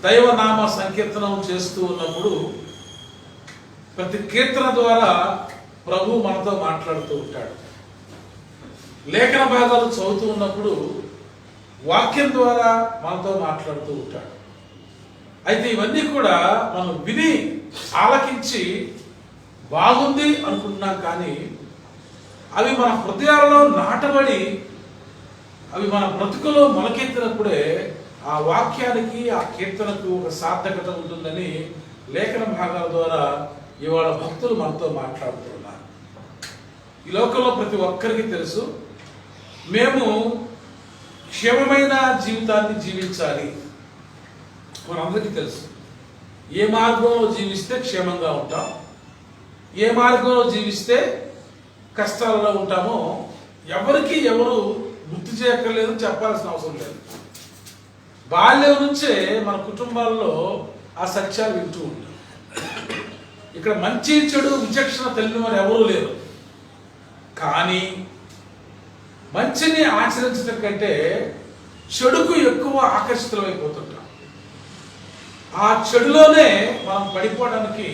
దైవనామ సంకీర్తనం చేస్తూ ఉన్నప్పుడు ప్రతి కీర్తన ద్వారా ప్రభు మనతో మాట్లాడుతూ ఉంటాడు. లేఖన భాగాలు చదువుతూ ఉన్నప్పుడు వాక్యం ద్వారా మనతో మాట్లాడుతూ ఉంటాడు. అయితే ఇవన్నీ కూడా మనం విని ఆలకించి బాగుంది అనుకుంటున్నాం, కానీ అవి మన హృదయాలలో నాటబడి అవి మన బ్రతుకులో మొలకెత్తినప్పుడే ఆ వాక్యానికి ఆ కీర్తనకు ఒక సార్థకత ఉంటుందని లేఖన భాగాల ద్వారా ఇవాళ భక్తులు మనతో మాట్లాడుతున్నారు. ఈ లోకంలో ప్రతి ఒక్కరికి తెలుసు, మేము క్షేమమైన జీవితాన్ని జీవించాలి. మనందరికీ తెలుసు ఏ మార్గంలో జీవిస్తే క్షేమంగా ఉంటాం, ఏ మార్గంలో జీవిస్తే కష్టాలలో ఉంటామో ఎవరికి ఎవరు గుర్తు చేయక్కర్లేదు, చెప్పాల్సిన అవసరం లేదు. బాల్యం నుంచే మన కుటుంబాల్లో ఆ సత్యాలు వింటూ ఉంటాం. ఇక్కడ మంచి చెడు విచక్షణ తెలియని వారు ఎవరూ లేరు. కానీ మంచిని ఆచరించడం కంటే చెడుకు ఎక్కువ ఆకర్షితులమైపోతుంటాం. ఆ చెడులోనే మనం పడిపోవడానికి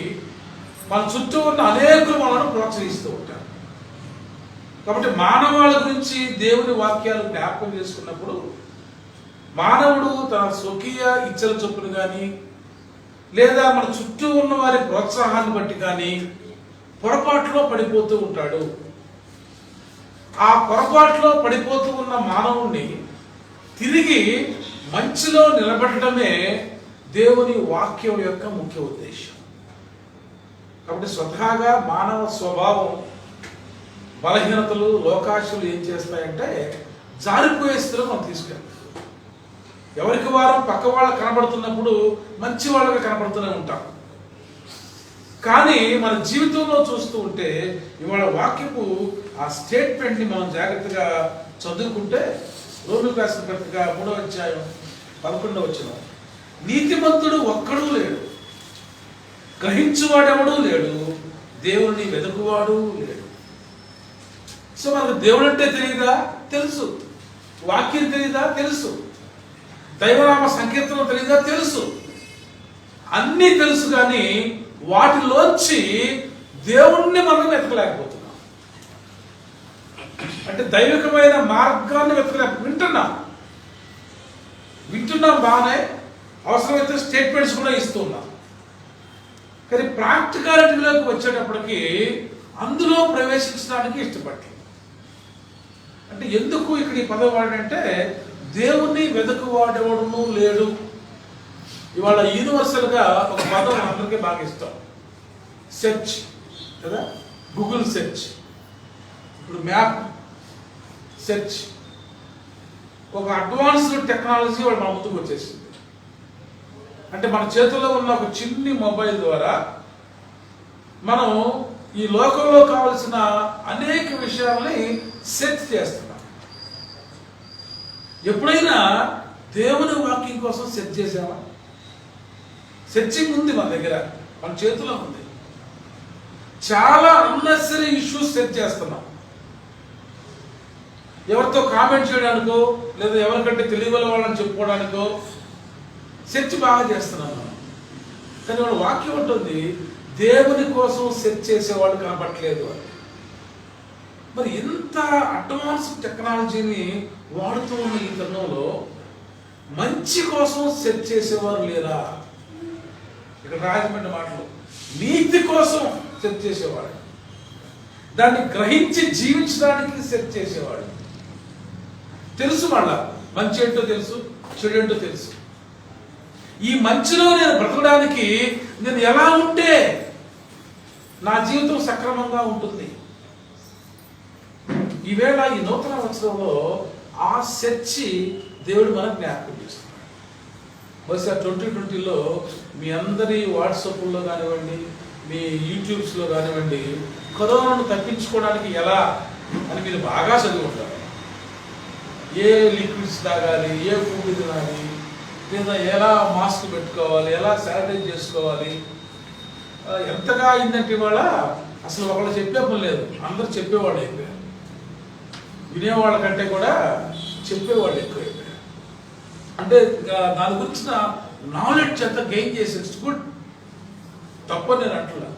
మన చుట్టూ ఉన్న అనేకులు మనను ప్రోత్సహిస్తూ ఉంటారు. కాబట్టి మానవాళి గురించి దేవుని వాక్యాలు జ్ఞాపకం చేసుకున్నప్పుడు మానవుడు తన స్వకీయ ఇచ్చల చొప్పును కానీ లేదా మన చుట్టూ ఉన్న వారి ప్రోత్సాహాన్ని బట్టి కానీ పొరపాటులో పడిపోతూ ఉంటాడు. ఆ పొరపాటులో పడిపోతూ ఉన్న మానవుణ్ణి తిరిగి మంచిలో నిలబెట్టడమే దేవుని వాక్యం యొక్క ముఖ్య ఉద్దేశం. కాబట్టి స్వతహాగా మానవ స్వభావం బలహీనతలు లోకాశలు ఏం చేస్తాయంటే జారిపోయే స్థితిలో మనం తీసుకెళ్తాం. ఎవరికి వారు పక్క వాళ్ళు కనబడుతున్నప్పుడు మంచి వాళ్ళగా కనబడుతూనే ఉంటాం. కానీ మన జీవితంలో చూస్తూ ఉంటే ఇవాళ వాక్యపు ఆ స్టేట్మెంట్ని మనం జాగ్రత్తగా చదువుకుంటే రోమిలకు రాసిన పత్రిక 3వ అధ్యాయం 11వ వచనం, నీతిమంతుడు ఒక్కడూ లేడు, గ్రహించువాడెవడూ లేడు, దేవుని వెతుకువాడు లేడు. సో మనకు దేవుడు అంటే తెలియదా? తెలుసు. వాక్యం తెలియదా? తెలుసు. దైవనామ సంకీర్తనం తెలియదా? తెలుసు. అన్నీ తెలుసు, కానీ వాటిలోంచి దేవుణ్ణి మనం వెతకలేకపోతున్నాం. అంటే దైవికమైన మార్గాన్ని వింటున్నాం బాగానే, అవసరమైతే స్టేట్మెంట్స్ కూడా ఇస్తున్నాం. కానీ ప్రాక్టికాలిటీలోకి వచ్చేటప్పటికి అందులో ప్రవేశించడానికి ఇష్టపడలేదు. అంటే ఎందుకు ఇక్కడ ఈ పదం వాడంటే దేవుణ్ణి వెతుకువాడెవడును లేడు. ఇవాళ యూనివర్సల్గా ఒక పదం అందరికీ బాగా ఇష్టం, సెర్చ్ కదా, గూగుల్ సెర్చ్, ఇప్పుడు మ్యాప్ సెర్చ్, ఒక అడ్వాన్స్డ్ టెక్నాలజీ వాళ్ళు మన ముందుకు వచ్చేసింది. అంటే మన చేతిలో ఉన్న ఒక చిన్ని మొబైల్ ద్వారా మనం ఈ లోకంలో కావలసిన అనేక విషయాల్ని సెర్చ్ చేస్తున్నాం. ఎప్పుడైనా దేవుని వాక్యం కోసం సెర్చ్ చేసామా? సెర్చింగ్ ఉంది మన దగ్గర, మన చేతిలో ఉంది. చాలా అన్నెసరీ ఇష్యూస్ సెర్చ్ చేస్తున్నాం. ఎవరితో కామెంట్ చేయడానికో లేదా ఎవరికంటే తెలియగల వాళ్ళని చెప్పుకోవడానికో సెర్చ్ బాగా చేస్తున్నాం మనం. కానీ వాడు వాక్యం ఉంటుంది, దేవుని కోసం సెర్చ్ చేసేవాళ్ళు కనపట్లేదు అని. మరి ఇంత అడ్వాన్స్ టెక్నాలజీని వాడుతూ ఉన్న ఈ తరుణంలో మంచి కోసం సెర్చ్ చేసేవారు లేరా? ఇక్కడ రాజమండ్రి మాటలు, నీతి కోసం సెర్చ్ చేసేవాడు, దాన్ని గ్రహించి జీవించడానికి సెర్చ్ చేసేవాడు. తెలుసు మళ్ళా మంచి ఏంటో తెలుసు, చెడు ఏంటో తెలుసు. ఈ మంచిలో నేను బ్రతకడానికి నేను ఎలా ఉంటే నా జీవితం సక్రమంగా ఉంటుంది. ఈవేళ ఈ నూతన సంవత్సరంలో ఆ సెర్చి దేవుడు మనకు జ్ఞాపకం చేస్తున్నాడు. బహుశా 2020లో మీ అందరి వాట్సాప్లో కానివ్వండి, మీ యూట్యూబ్స్లో కానివ్వండి, కరోనాను తప్పించుకోవడానికి ఎలా అని మీరు బాగా చదివి ఉంటారు. ఏ లిక్విడ్స్ తాగాలి, ఏ ఫుడ్ తినాలి, లేదా ఎలా మాస్క్ పెట్టుకోవాలి, ఎలా శానిటైజ్ చేసుకోవాలి. ఎంతగా అయిందంటే ఇవాళ అసలు ఒకళ్ళు చెప్పే పని లేదు, అందరూ చెప్పేవాళ్ళు అయిపోయారు. వినేవాళ్ళ కంటే కూడా చెప్పేవాళ్ళు ఎక్కువైపోయారు. అంటే దాని గురించిన నాలెడ్జ్ అంతా గెయిన్ చేసి ఇట్స్ గుడ్, తప్పని నేను అంటున్నా.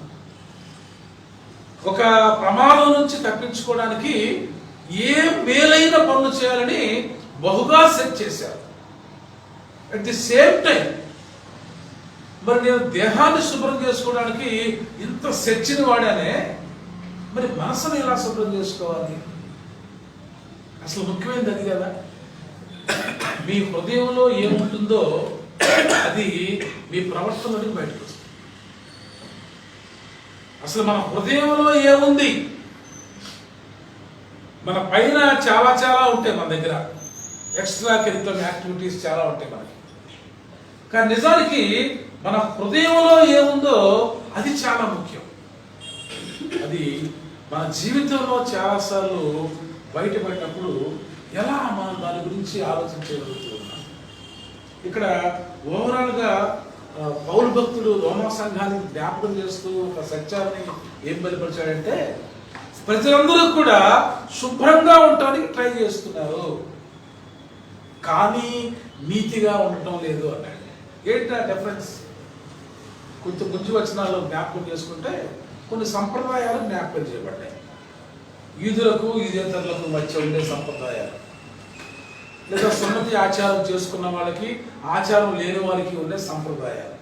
ఒక ప్రమాదం నుంచి తప్పించుకోవడానికి ఏ మేలైన పనులు చేయాలని బహుగా సెర్చ్ చేశారు. అట్ ది సేమ్ టైం మరి నేను దేహాన్ని శుభ్రం చేసుకోవడానికి ఇంత సెర్చ్ని వాడానే, మరి మనసుని ఎలా శుభ్రం చేసుకోవాలి? అసలు ముఖ్యమైనది అది కదా. మీ హృదయంలో ఏముంటుందో అది మీ ప్రవర్తనలోకి బయటకు వస్తుంది. అసలు మన హృదయంలో ఏముంది? మన పైన చాలా చాలా ఉంటాయి, మన దగ్గర ఎక్స్ట్రా కరిక్యులర్ యాక్టివిటీస్ చాలా ఉంటాయి మనకి. కానీ నిజానికి మన హృదయంలో ఏముందో అది చాలా ముఖ్యం. అది మన జీవితంలో చాలాసార్లు బయటపడినప్పుడు ఎలా మనం దాని గురించి ఆలోచించగలుగుతూ ఉన్నాం. ఇక్కడ ఓవరాల్గా పౌలు భక్తుడు రోమా సంఘాన్ని జ్ఞాపకం చేస్తూ ఒక సత్యాన్ని ఏం బయలుపరిచాడంటే, ప్రజలందరూ కూడా శుభ్రంగా ఉండటానికి ట్రై చేస్తున్నారు, కానీ నీతిగా ఉండటం లేదు అన్నాడు. ఏంటి ఆ డిఫరెన్స్? కొంచెం ముందు వచనాల్లో జ్ఞాపకం చేసుకుంటే కొన్ని సంప్రదాయాలు జ్ఞాపకం చేయబడ్డాయి. యూదులకు యూదేతరులకు మధ్య ఉండే సంప్రదాయాలు, లేదా సున్నతి ఆచారం చేసుకున్న వాళ్ళకి ఆచారం లేని వారికి ఉండే సంప్రదాయాలు,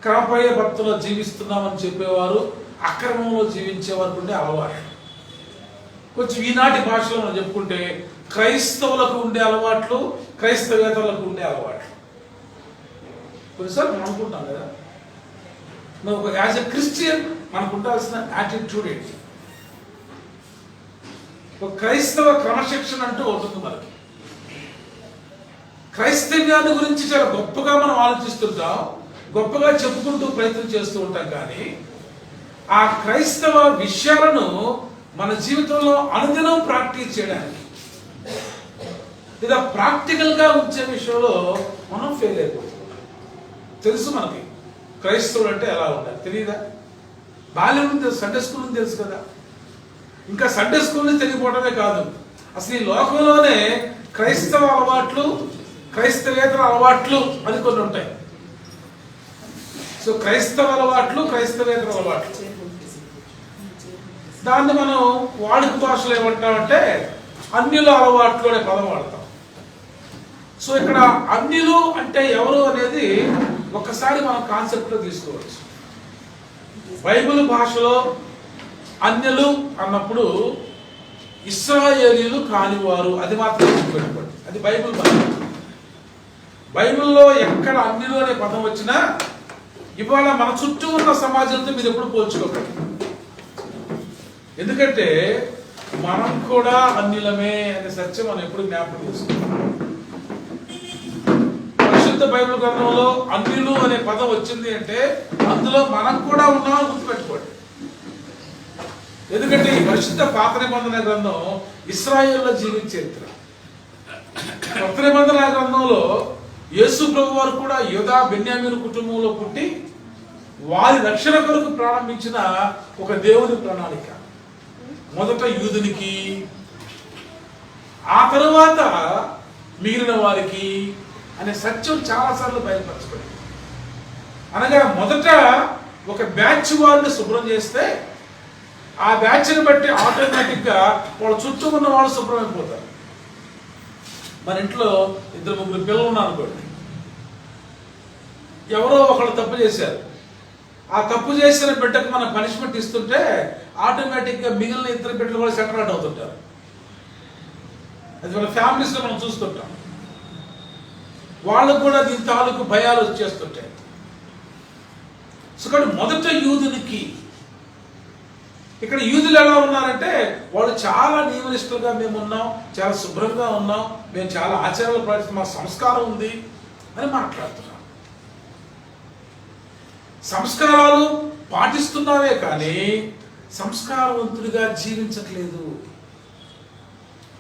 క్రమపయ భక్తులు జీవిస్తున్నామని చెప్పేవారు అక్రమంలో జీవించే వారికి ఉండే అలవాటు, కొంచెం ఈనాటి భాషలో మనం చెప్పుకుంటే క్రైస్తవులకు ఉండే అలవాట్లు, క్రైస్తవేతరులకు ఉండే అలవాట్లు. కొన్నిసార్లు మనం అనుకుంటాం కదా, ఒక యాజ్ ఎ క్రిస్టియన్ మనకు ఉండాల్సిన యాటిట్యూడ్ ఏంటి? ఒక క్రైస్తవ క్రమశిక్షణ అంటూ ఉంటుంది మనకి. క్రైస్తవ్యాన్ని గురించి చాలా గొప్పగా మనం ఆలోచిస్తుంటాం, గొప్పగా చెప్పుకుంటూ ప్రయత్నం చేస్తూ ఉంటాం. కానీ ఆ క్రైస్తవ విషయాలను మన జీవితంలో అనుదినం ప్రాక్టీస్ చేయడానికి, లేదా ప్రాక్టికల్గా ఉంచే విషయంలో మనం ఫెయిల్ అయిపోతున్నాం. తెలుసు మనకి క్రైస్తవులు అంటే ఎలా ఉండాలి, తెలియదా? బాల్యం నుంచి తెలుసు, సండే స్కూల్ నుంచి తెలుసు కదా. ఇంకా సండే స్కూల్ నుంచి తెలియపోవడమే కాదు, అసలు ఈ లోకంలోనే క్రైస్తవ అలవాట్లు, క్రైస్తవేతర అలవాట్లు అని కొన్ని ఉంటాయి. సో క్రైస్తవ అలవాట్లు, క్రైస్తవేతర అలవాట్లు, దాన్ని మనం వాడుక భాషలో ఏమంటామంటే అన్యుల అలవాట్లు అనే పదం వాడతాం. సో ఇక్కడ అన్యులు అంటే ఎవరు అనేది ఒక్కసారి మనం కాన్సెప్ట్లో తీసుకోవచ్చు. బైబిల్ భాషలో అన్యులు అన్నప్పుడు ఇశ్రాయేలీయులు కానివారు, అది మాత్రం గుర్తుపెట్టుకోండి. అది బైబిల్ భాష. బైబిల్లో ఎక్కడ అన్యులు అనే పదం వచ్చినా ఇవాళ మన చుట్టూ ఉన్న సమాజంతో మీరు ఎప్పుడు పోల్చుకోకండి. ఎందుకంటే మనం కూడా అన్యులమే అనే సత్యం మనం ఎప్పుడు జ్ఞాపకం చేసుకుంటాం. పరిశుద్ధ బైబిల్ గ్రంథంలో అన్యులు అనే పదం వచ్చింది అంటే అందులో మనం కూడా ఉన్నామని గుర్తుపెట్టుకోండి. ఎందుకంటే ఈ పరిశుద్ధ పాత నిబంధన గ్రంథం ఇశ్రాయేలులో జీవించే చరిత్ర. కొత్త నిబంధన గ్రంథంలో యేసు ప్రభు వారు కూడా యూదా బెన్యామీను కుటుంబంలో పుట్టి వారి రక్షణ కొరకు ప్రారంభించిన ఒక దేవుని ప్రణాళిక. మొదట యూదునికి, ఆ తరువాత మిగిలిన వారికి అనే సత్యం చాలాసార్లు బయలుపరచబడింది. అనగా మొదట ఒక బ్యాచ్ వారిని శుభ్రం చేస్తే ఆ బ్యాచ్ని బట్టి ఆటోమేటిక్గా వాళ్ళ చుట్టూ ఉన్న వాళ్ళు శుభ్రమైపోతారు. మన ఇంట్లో 2-3 పిల్లలు ఉన్నారు అనుకోండి, ఎవరో ఒకళ్ళు తప్పు చేశారు, ఆ తప్పు చేసిన బిడ్డకు మనం పనిష్మెంట్ ఇస్తుంటే ఆటోమేటిక్గా మిగిలిన 2 బిడ్డలు కూడా సెటరేట్ అవుతుంటారు. అది మన ఫ్యామిలీస్లో మనం చూస్తుంటాం. వాళ్ళకు కూడా దీని తాలూకు భయాలు వచ్చేస్తుంటాయి. సో కాబట్టి మొదట యూదునికి, ఇక్కడ యూదులు ఎలా ఉన్నారంటే వాళ్ళు చాలా నియమనిష్టలుగా మేము ఉన్నాం, చాలా శుభ్రంగా ఉన్నాం, మేము చాలా ఆచారాలు పాటిస్తాం, మా సంస్కారం ఉంది అని మాట్లాడుతున్నాం. సంస్కారాలు పాటిస్తున్నావే కానీ సంస్కారవంతుడిగా జీవించట్లేదు.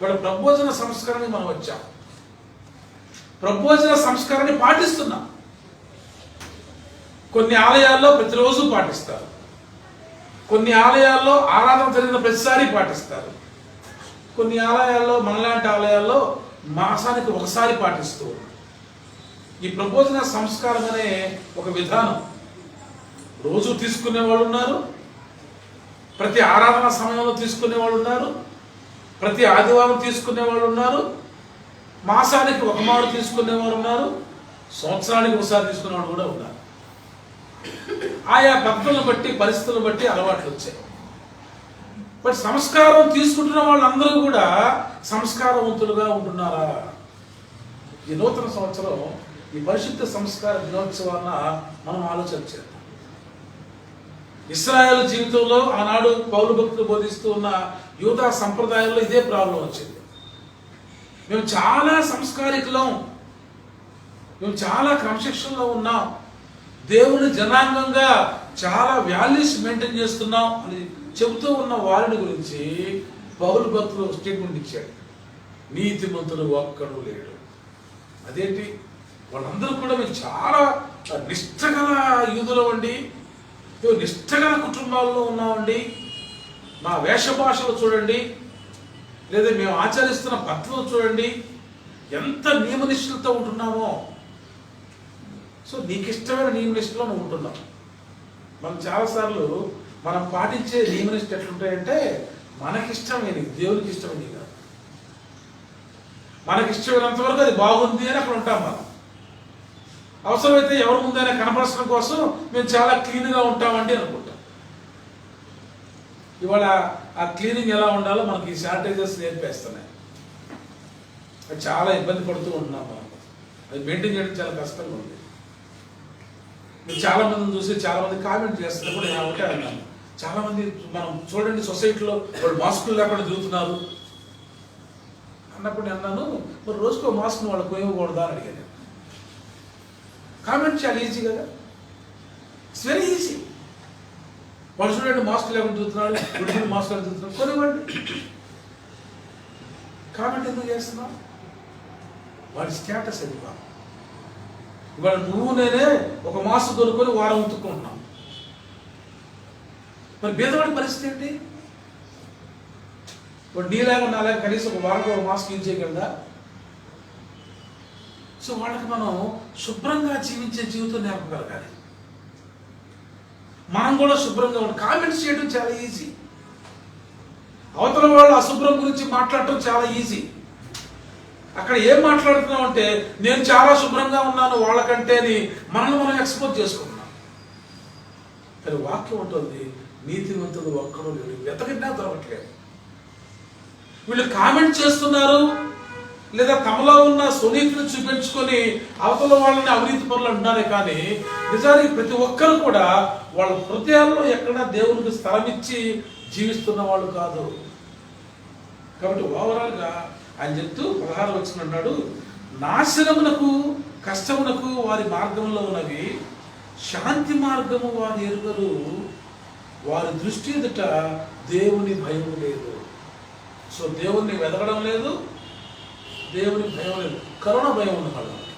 వాళ్ళ ప్రభోజన సంస్కారాన్ని మనం వచ్చాం, ప్రభోజన సంస్కారాన్ని పాటిస్తున్నాం. కొన్ని ఆలయాల్లో ప్రతిరోజు పాటిస్తారు, కొన్ని ఆలయాల్లో ఆరాధన జరిగిన ప్రతిసారి పాటిస్తారు, కొన్ని ఆలయాల్లో మనలాంటి ఆలయాల్లో మాసానికి ఒకసారి పాటిస్తూ ఉన్నారు. ఈ ప్రబోధన సంస్కారం అనే ఒక విధానం రోజు తీసుకునే వాళ్ళు ఉన్నారు, ప్రతి ఆరాధన సమయంలో తీసుకునే వాళ్ళు ఉన్నారు, ప్రతి ఆదివారం తీసుకునే వాళ్ళు ఉన్నారు, మాసానికి ఒక మారు తీసుకునే వాళ్ళు ఉన్నారు, సంవత్సరానికి ఒకసారి తీసుకునే వాళ్ళు కూడా ఉన్నారు. ఆయా భక్తులను బట్టి పరిస్థితులను బట్టి అలవాట్లు వచ్చాయి. బట్ సంస్కారం తీసుకుంటున్న వాళ్ళందరూ కూడా సంస్కారవంతులుగా ఉంటున్నారా? ఈ నూతన సంవత్సరం ఈ పరిశుద్ధ సంస్కార దినోత్సవాన మనం ఆలోచన చేద్దాం. ఇశ్రాయేలు జీవితంలో ఆనాడు పౌలు భక్తులు బోధిస్తూ ఉన్న యూదా సంప్రదాయంలో ఇదే ప్రాబ్లం వచ్చింది. మేము చాలా సంస్కారికులం, మేము చాలా క్రమశిక్షణలో ఉన్నాం, దేవుని జనాంగంగా చాలా వాల్యూస్ మెయింటైన్ చేస్తున్నాం అని చెబుతూ ఉన్న వారిని గురించి పౌలు భక్తులు స్టేట్మెంట్ ఇచ్చాడు. నీతిమంతుడు ఒక్కడు లేడు. అదేంటి? వాళ్ళందరూ కూడా మేము చాలా నిష్ఠగల యూదులు అండి, మేము నిష్ఠగల కుటుంబాల్లో ఉన్నామండి, మా వేష భాషలు చూడండి, లేదా మేము ఆచరిస్తున్న పద్ధతులు చూడండి, ఎంత నియమనిష్ఠులతో ఉంటున్నామో. సో నీకు ఇష్టమైన నియమనిష్టలో నువ్వు ఉంటున్నావు. మనం చాలాసార్లు మనం పాటించే నియమనిష్ట ఎట్లుంటాయంటే మనకిష్టమైనది, దేవునికి ఇష్టమైనది కాదు. మనకిష్టమైనంత వరకు అది బాగుంది అని అక్కడ ఉంటాం. మనం అవసరమైతే ఎవరి ముందైనా కనపరచడం కోసం మేము చాలా క్లీన్గా ఉంటామండి అనుకుంటాం. ఇవాళ ఆ క్లీనింగ్ ఎలా ఉండాలో మనకి ఈ శానిటైజర్స్ నేర్పేస్తున్నాయి. అది చాలా ఇబ్బంది పడుతూ ఉంటున్నాం మనం. అది మెయింటైన్ చేయడం చాలా కష్టంగా ఉంది. మీరు చాలా మందిని చూసి చాలా మంది కామెంట్ చేస్తున్నారు కూడా. నేను ఒకటే అన్నాను, చాలా మంది మనం చూడండి సొసైటీలో వాళ్ళు మాస్కులు లేకుండా తిరుగుతున్నారు అన్నప్పుడు నేను అన్నాను, మరి రోజుకో మాస్క్ను వాళ్ళకి పోయకూడదా అని అడిగాను. కామెంట్ చాలా ఈజీ కదా, ఇట్స్ వెరీ ఈజీ. వాళ్ళు చూడండి మాస్క్ లేకుండా తిరుగుతున్నాడు, ఇప్పుడు మాస్క్ లేకుండా తిరుగుతున్నాడు, కొనివ్వండి. కామెంట్ ఎందుకు చేస్తున్నాం? వాడి స్టేటస్ అది కాదు. ఇవాళ నువ్వు నేనే ఒక మాస్క్ దొరుకుని వారం ఉతుక్కుంటున్నాం. మరి బీదవాడి పరిస్థితి ఏంటి? ఇప్పుడు నీలాగా నాలాగా కనీసం ఒక వారం ఒక మాస్క్ యూజ్ చేయగలదా? సో వాళ్ళకి మనం శుభ్రంగా జీవించే జీవితం నేర్పగలగాలి. మనం కూడా శుభ్రంగా ఉండాలి. కామెంట్స్ చేయడం చాలా ఈజీ, అవతల వాళ్ళు అశుభ్రం గురించి మాట్లాడటం చాలా ఈజీ. అక్కడ ఏం మాట్లాడుతున్నాం అంటే నేను చాలా శుభ్రంగా ఉన్నాను వాళ్ళకంటే అని మనల్ని మనం ఎక్స్పోజ్ చేసుకుంటున్నాం. కానీ వాక్యం ఉంటుంది, నీతివంతుడు ఒక్కడు లేడు, వెతకినా దొరకట్లేదు. వీళ్ళు కామెంట్ చేస్తున్నారు, లేదా తమలో ఉన్న సునీతిని చూపించుకొని అవతల వాళ్ళని అవినీతి పనులు అంటున్నారే కానీ నిజానికి ప్రతి ఒక్కరు కూడా వాళ్ళ హృదయాల్లో ఎక్కడ దేవునికి స్థలం ఇచ్చి జీవిస్తున్న వాళ్ళు కాదు. కాబట్టి ఓవరాల్గా ఆయన చెప్తూ 16 వచనం అన్నాడు, నాశనమునకు కష్టమునకు వారి మార్గంలో ఉన్నవి, శాంతి మార్గము వారి ఎరుగరు, వారి దృష్టి ఎదుట దేవుని భయం లేదు. సో దేవుణ్ణి వెతకడం లేదు, దేవుని భయం లేదు. కరోనా భయం ఉంది మనకి,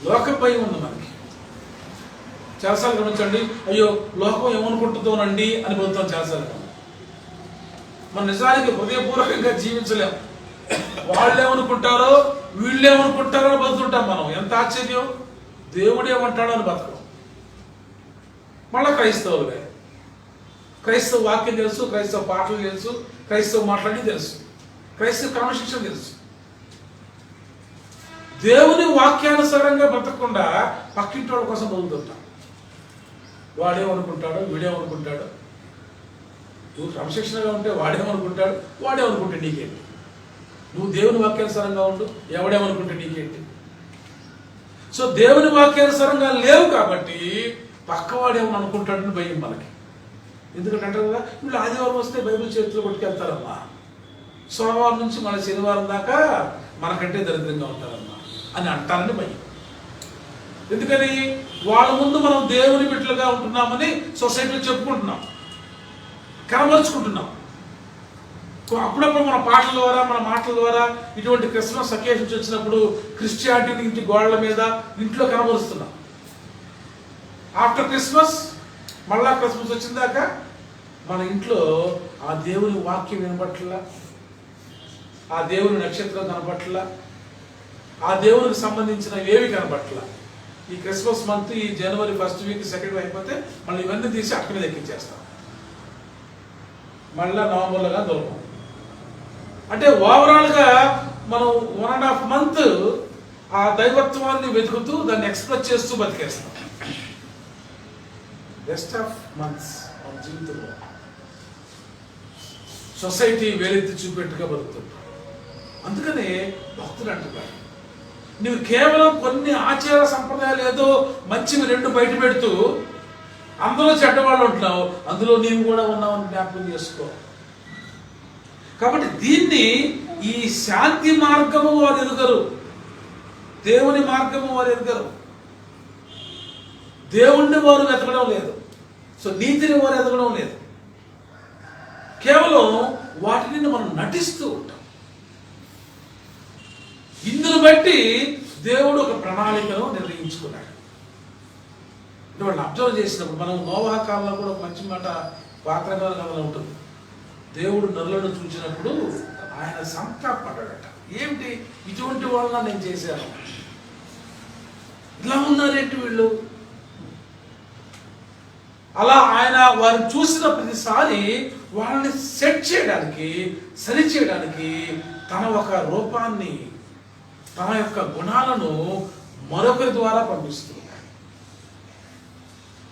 లోక భయం ఉంది మనకి. చాలాసార్లు గమనించండి, అయ్యో లోకం ఏమనుకుంటుందోనండి అని పోతాం చాలాసార్లు. మన నిజానికి హృదయపూర్వకంగా జీవించలేం. వాళ్ళేమనుకుంటారో వీళ్ళేమనుకుంటారో అని బతుకుంటాం మనం. ఎంత ఆశ్చర్యం! దేవుడు ఏమంటాడో అని బతకం. మళ్ళా క్రైస్తవులే, క్రైస్తవ వాక్యం తెలుసు, క్రైస్తవ పాటలు తెలుసు, క్రైస్తవ మాట్లాడి తెలుసు, క్రైస్తవ క్రమశిక్షణ తెలుసు. దేవుని వాక్యానుసారంగా బతకకుండా పక్కింటి వాళ్ళ కోసం బతుకుతుంటాం. వాడేమనుకుంటాడో వీడేమనుకుంటాడో. నువ్వు క్రమశిక్షణగా ఉంటే వాడేమనుకుంటాడు, వాడేమనుకుంటే నీకేంటి? నువ్వు దేవుని వాక్యానుసారంగా ఉండు, ఎవడేమనుకుంటే నీకేంటి? సో దేవుని వాక్యానుసారంగా లేవు కాబట్టి పక్కవాడేమని అనుకుంటాడని భయం మనకి. ఎందుకంటే అంటారు కదా, వీళ్ళు ఆదివారం వస్తే బైబిల్ చేతిలో కొట్టుకెళ్తారమ్మా, సోమవారం నుంచి మన శనివారం దాకా మనకంటే దరిద్రంగా ఉంటారమ్మా అని అంటారని భయం. ఎందుకని? వాళ్ళ ముందు మనం దేవుని బిడ్డలుగా ఉంటున్నామని సొసైటీలో చెప్పుకుంటున్నాం, కనబరుచుకుంటున్నాం. అప్పుడప్పుడు మన పాటల ద్వారా మన మాటల ద్వారా ఇటువంటి క్రిస్మస్ అకేషన్స్ వచ్చినప్పుడు క్రిస్టియానిటీని ఇంటి గోడల మీద ఇంట్లో కనబరుస్తున్నాం. ఆఫ్టర్ క్రిస్మస్ మళ్ళా క్రిస్మస్ వచ్చిందాక మన ఇంట్లో ఆ దేవుని వాక్యం వినపట్ల, ఆ దేవుని నక్షత్రం కనపట్ల, ఆ దేవునికి సంబంధించిన ఏవి కనబట్ల. ఈ క్రిస్మస్ మంత్ ఈ జనవరి 1st వీక్ 2nd వీక్ అయిపోతే మళ్ళీ ఇవన్నీ తీసి అక్క మీద ఎక్కించేస్తాం, మళ్ళీ నవంబర్లోగా దొరకం. అంటే ఓవరాల్గా మనం 1.5 months ఆ దైవత్వాన్ని వెతుకుతూ దాన్ని ఎక్స్ప్రెస్ చేస్తూ బతికేస్తాం. బెస్ట్ ఆఫ్ మంత్స్ మన జీవితంలో సొసైటీ వేలెత్తి చూపెట్టుగా బతుకుతుంది. అందుకనే భక్తులు అంటున్నారు, నువ్వు కేవలం కొన్ని ఆచార సంప్రదాయాలు ఏదో మంచివి 2 బయట పెడుతూ అందులో చెడ్డవాళ్ళు ఉంటున్నావు, అందులో నీవు కూడా ఉన్నావని జ్ఞాపకం చేసుకో. కాబట్టి దీన్ని ఈ శాంతి మార్గము వారు ఎరుగరు, దేవుని మార్గము వారు ఎరుగరు, దేవుణ్ణి వారు వెతకడం లేదు, సో నీతిని వారు ఎదగడం లేదు. కేవలం వాటిని మనం నటిస్తూ ఉంటాం. ఇందును బట్టి దేవుడు ఒక ప్రణాళికను నిర్ణయించుకున్నాడు. అంటే వాళ్ళని అబ్జర్వ్ చేసినప్పుడు మనం నోవహ కాలంలో కూడా ఒక మంచి మాట పాత్రకాల కథలో ఉంటుంది. దేవుడు నరులను చూసినప్పుడు ఆయన సంతాపడ్డాడట. ఏమిటి ఇటువంటి వాళ్ళని నేను చేశాను, ఇలా ఉన్నారేంటి వీళ్ళు. అలా ఆయన వారిని చూసిన ప్రతిసారి వాళ్ళని సెట్ చేయడానికి, సరి చేయడానికి తన ఒక రూపాన్ని, తన యొక్క గుణాలను మరొకరి ద్వారా పంపిస్తున్నాడు.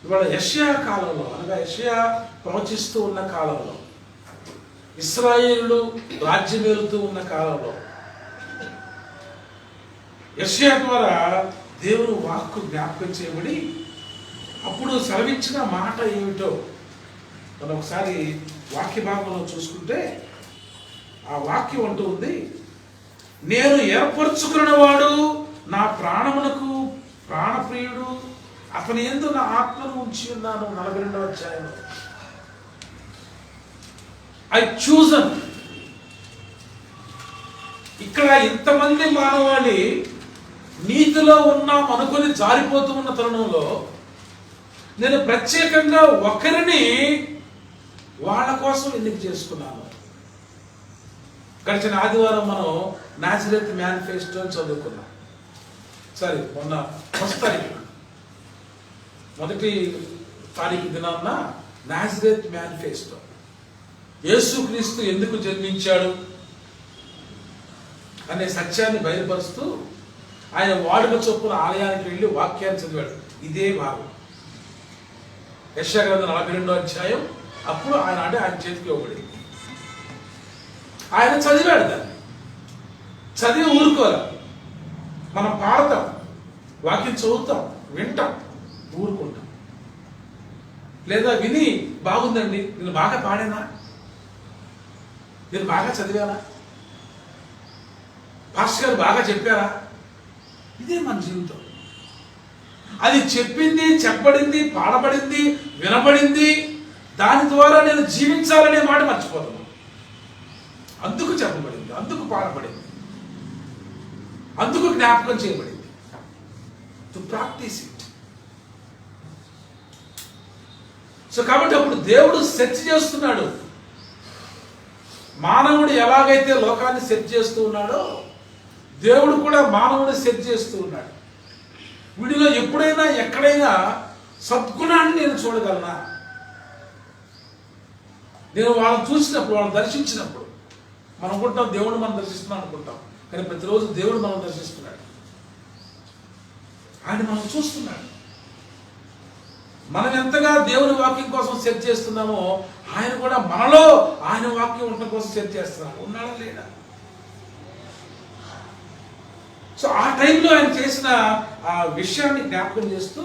ఇవాళ యెషయా కాలంలో, అనగా యెషయా ప్రవచిస్తూ ఉన్న కాలంలో, ఇశ్రాయేలు రాజ్యమేలుతూ ఉన్న కాలంలో యెషయా ద్వారా దేవుని వాక్కు జ్ఞాపకం చేయబడి అప్పుడు సెలవిచ్చిన మాట ఏమిటో మనం ఒకసారి వాక్య భాగంలో చూసుకుంటే ఆ వాక్యం అంటూ ఉంది, నేను ఏర్పరచుకున్నవాడు నా ప్రాణమునకు ప్రాణప్రియుడు, అతని యందు నా ఆత్మను ఉంచి ఉన్నాను. 42వ అధ్యాయంలో ఐ చూజన్. ఇక్కడ ఇంతమంది మానవాళి నీతిలో ఉన్నాం అనుకుని జారిపోతూ ఉన్న తరుణంలో నేను ప్రత్యేకంగా ఒకరిని వాళ్ళ కోసం ఎన్నిక చేసుకున్నాను. గడిచిన ఆదివారం మనం నాజరేత్ మేనిఫెస్టో చదువుకున్నాం. సరే, మొన్న 1వ తారీఖు దినాన్న నాజరేత్ మేనిఫెస్టో, యేసుక్రీస్తు ఎందుకు జన్మించాడు అనే సత్యాన్ని బయలుపరుస్తూ ఆయన వాడుక చొప్పున ఆలయానికి వెళ్ళి వాక్యాన్ని చదివాడు. ఇదే భాగం యెషయా గ్రంథం 42వ అధ్యాయం. అప్పుడు ఆయన అంటే ఆయన చేతికి ఇవ్వబడి ఆయన చదివాడు. దాన్ని చదివి ఊరుకోవాలి. మనం పాడతాం, వాక్యం చదువుతాం, వింటాం, ఊరుకుంటాం. లేదా విని బాగుందండి, నేను బాగా పాడానా, నేను బాగా చదివానా, పాస్టర్ గారు బాగా చెప్పారా, ఇదే మన జీవితం. అది చెప్పింది, చెప్పబడింది, పాడబడింది, వినబడింది, దాని ద్వారా నేను జీవించాలనే మాట మర్చిపోతాను. అందుకు చెప్పబడింది, అందుకు పాడబడింది, అందుకు జ్ఞాపకం చేయబడింది, టు ప్రాక్టీస్ ఇట్. సో కాబట్టి అప్పుడు దేవుడు సెర్చ్ చేస్తున్నాడు. మానవుడు ఎలాగైతే లోకాన్ని సెర్చ్ చేస్తూ ఉన్నాడో దేవుడు కూడా మానవుడిని సెర్చ్ చేస్తూ ఉన్నాడు. వీడిలో ఎప్పుడైనా ఎక్కడైనా సద్గుణాన్ని నేను చూడగలనా, నేను వాళ్ళని చూసినప్పుడు, వాళ్ళని దర్శించినప్పుడు మనం అనుకుంటాం దేవుడు మనం దర్శిస్తున్నాం అనుకుంటాం, కానీ ప్రతిరోజు దేవుడు మనం దర్శిస్తున్నాడు. ఆయన మనం చూస్తున్నాడు. మనం ఎంతగా దేవుని వాక్యం కోసం సెర్చ్ చేస్తున్నామో ఆయన కూడా మనలో ఆయన వాక్యం ఉండటం కోసం సెర్చ్ చేస్తున్నాడు. ఉన్నాడా లేడా? సో ఆ టైంలో ఆయన చేసిన ఆ విషయాన్ని జ్ఞాపకం చేస్తూ,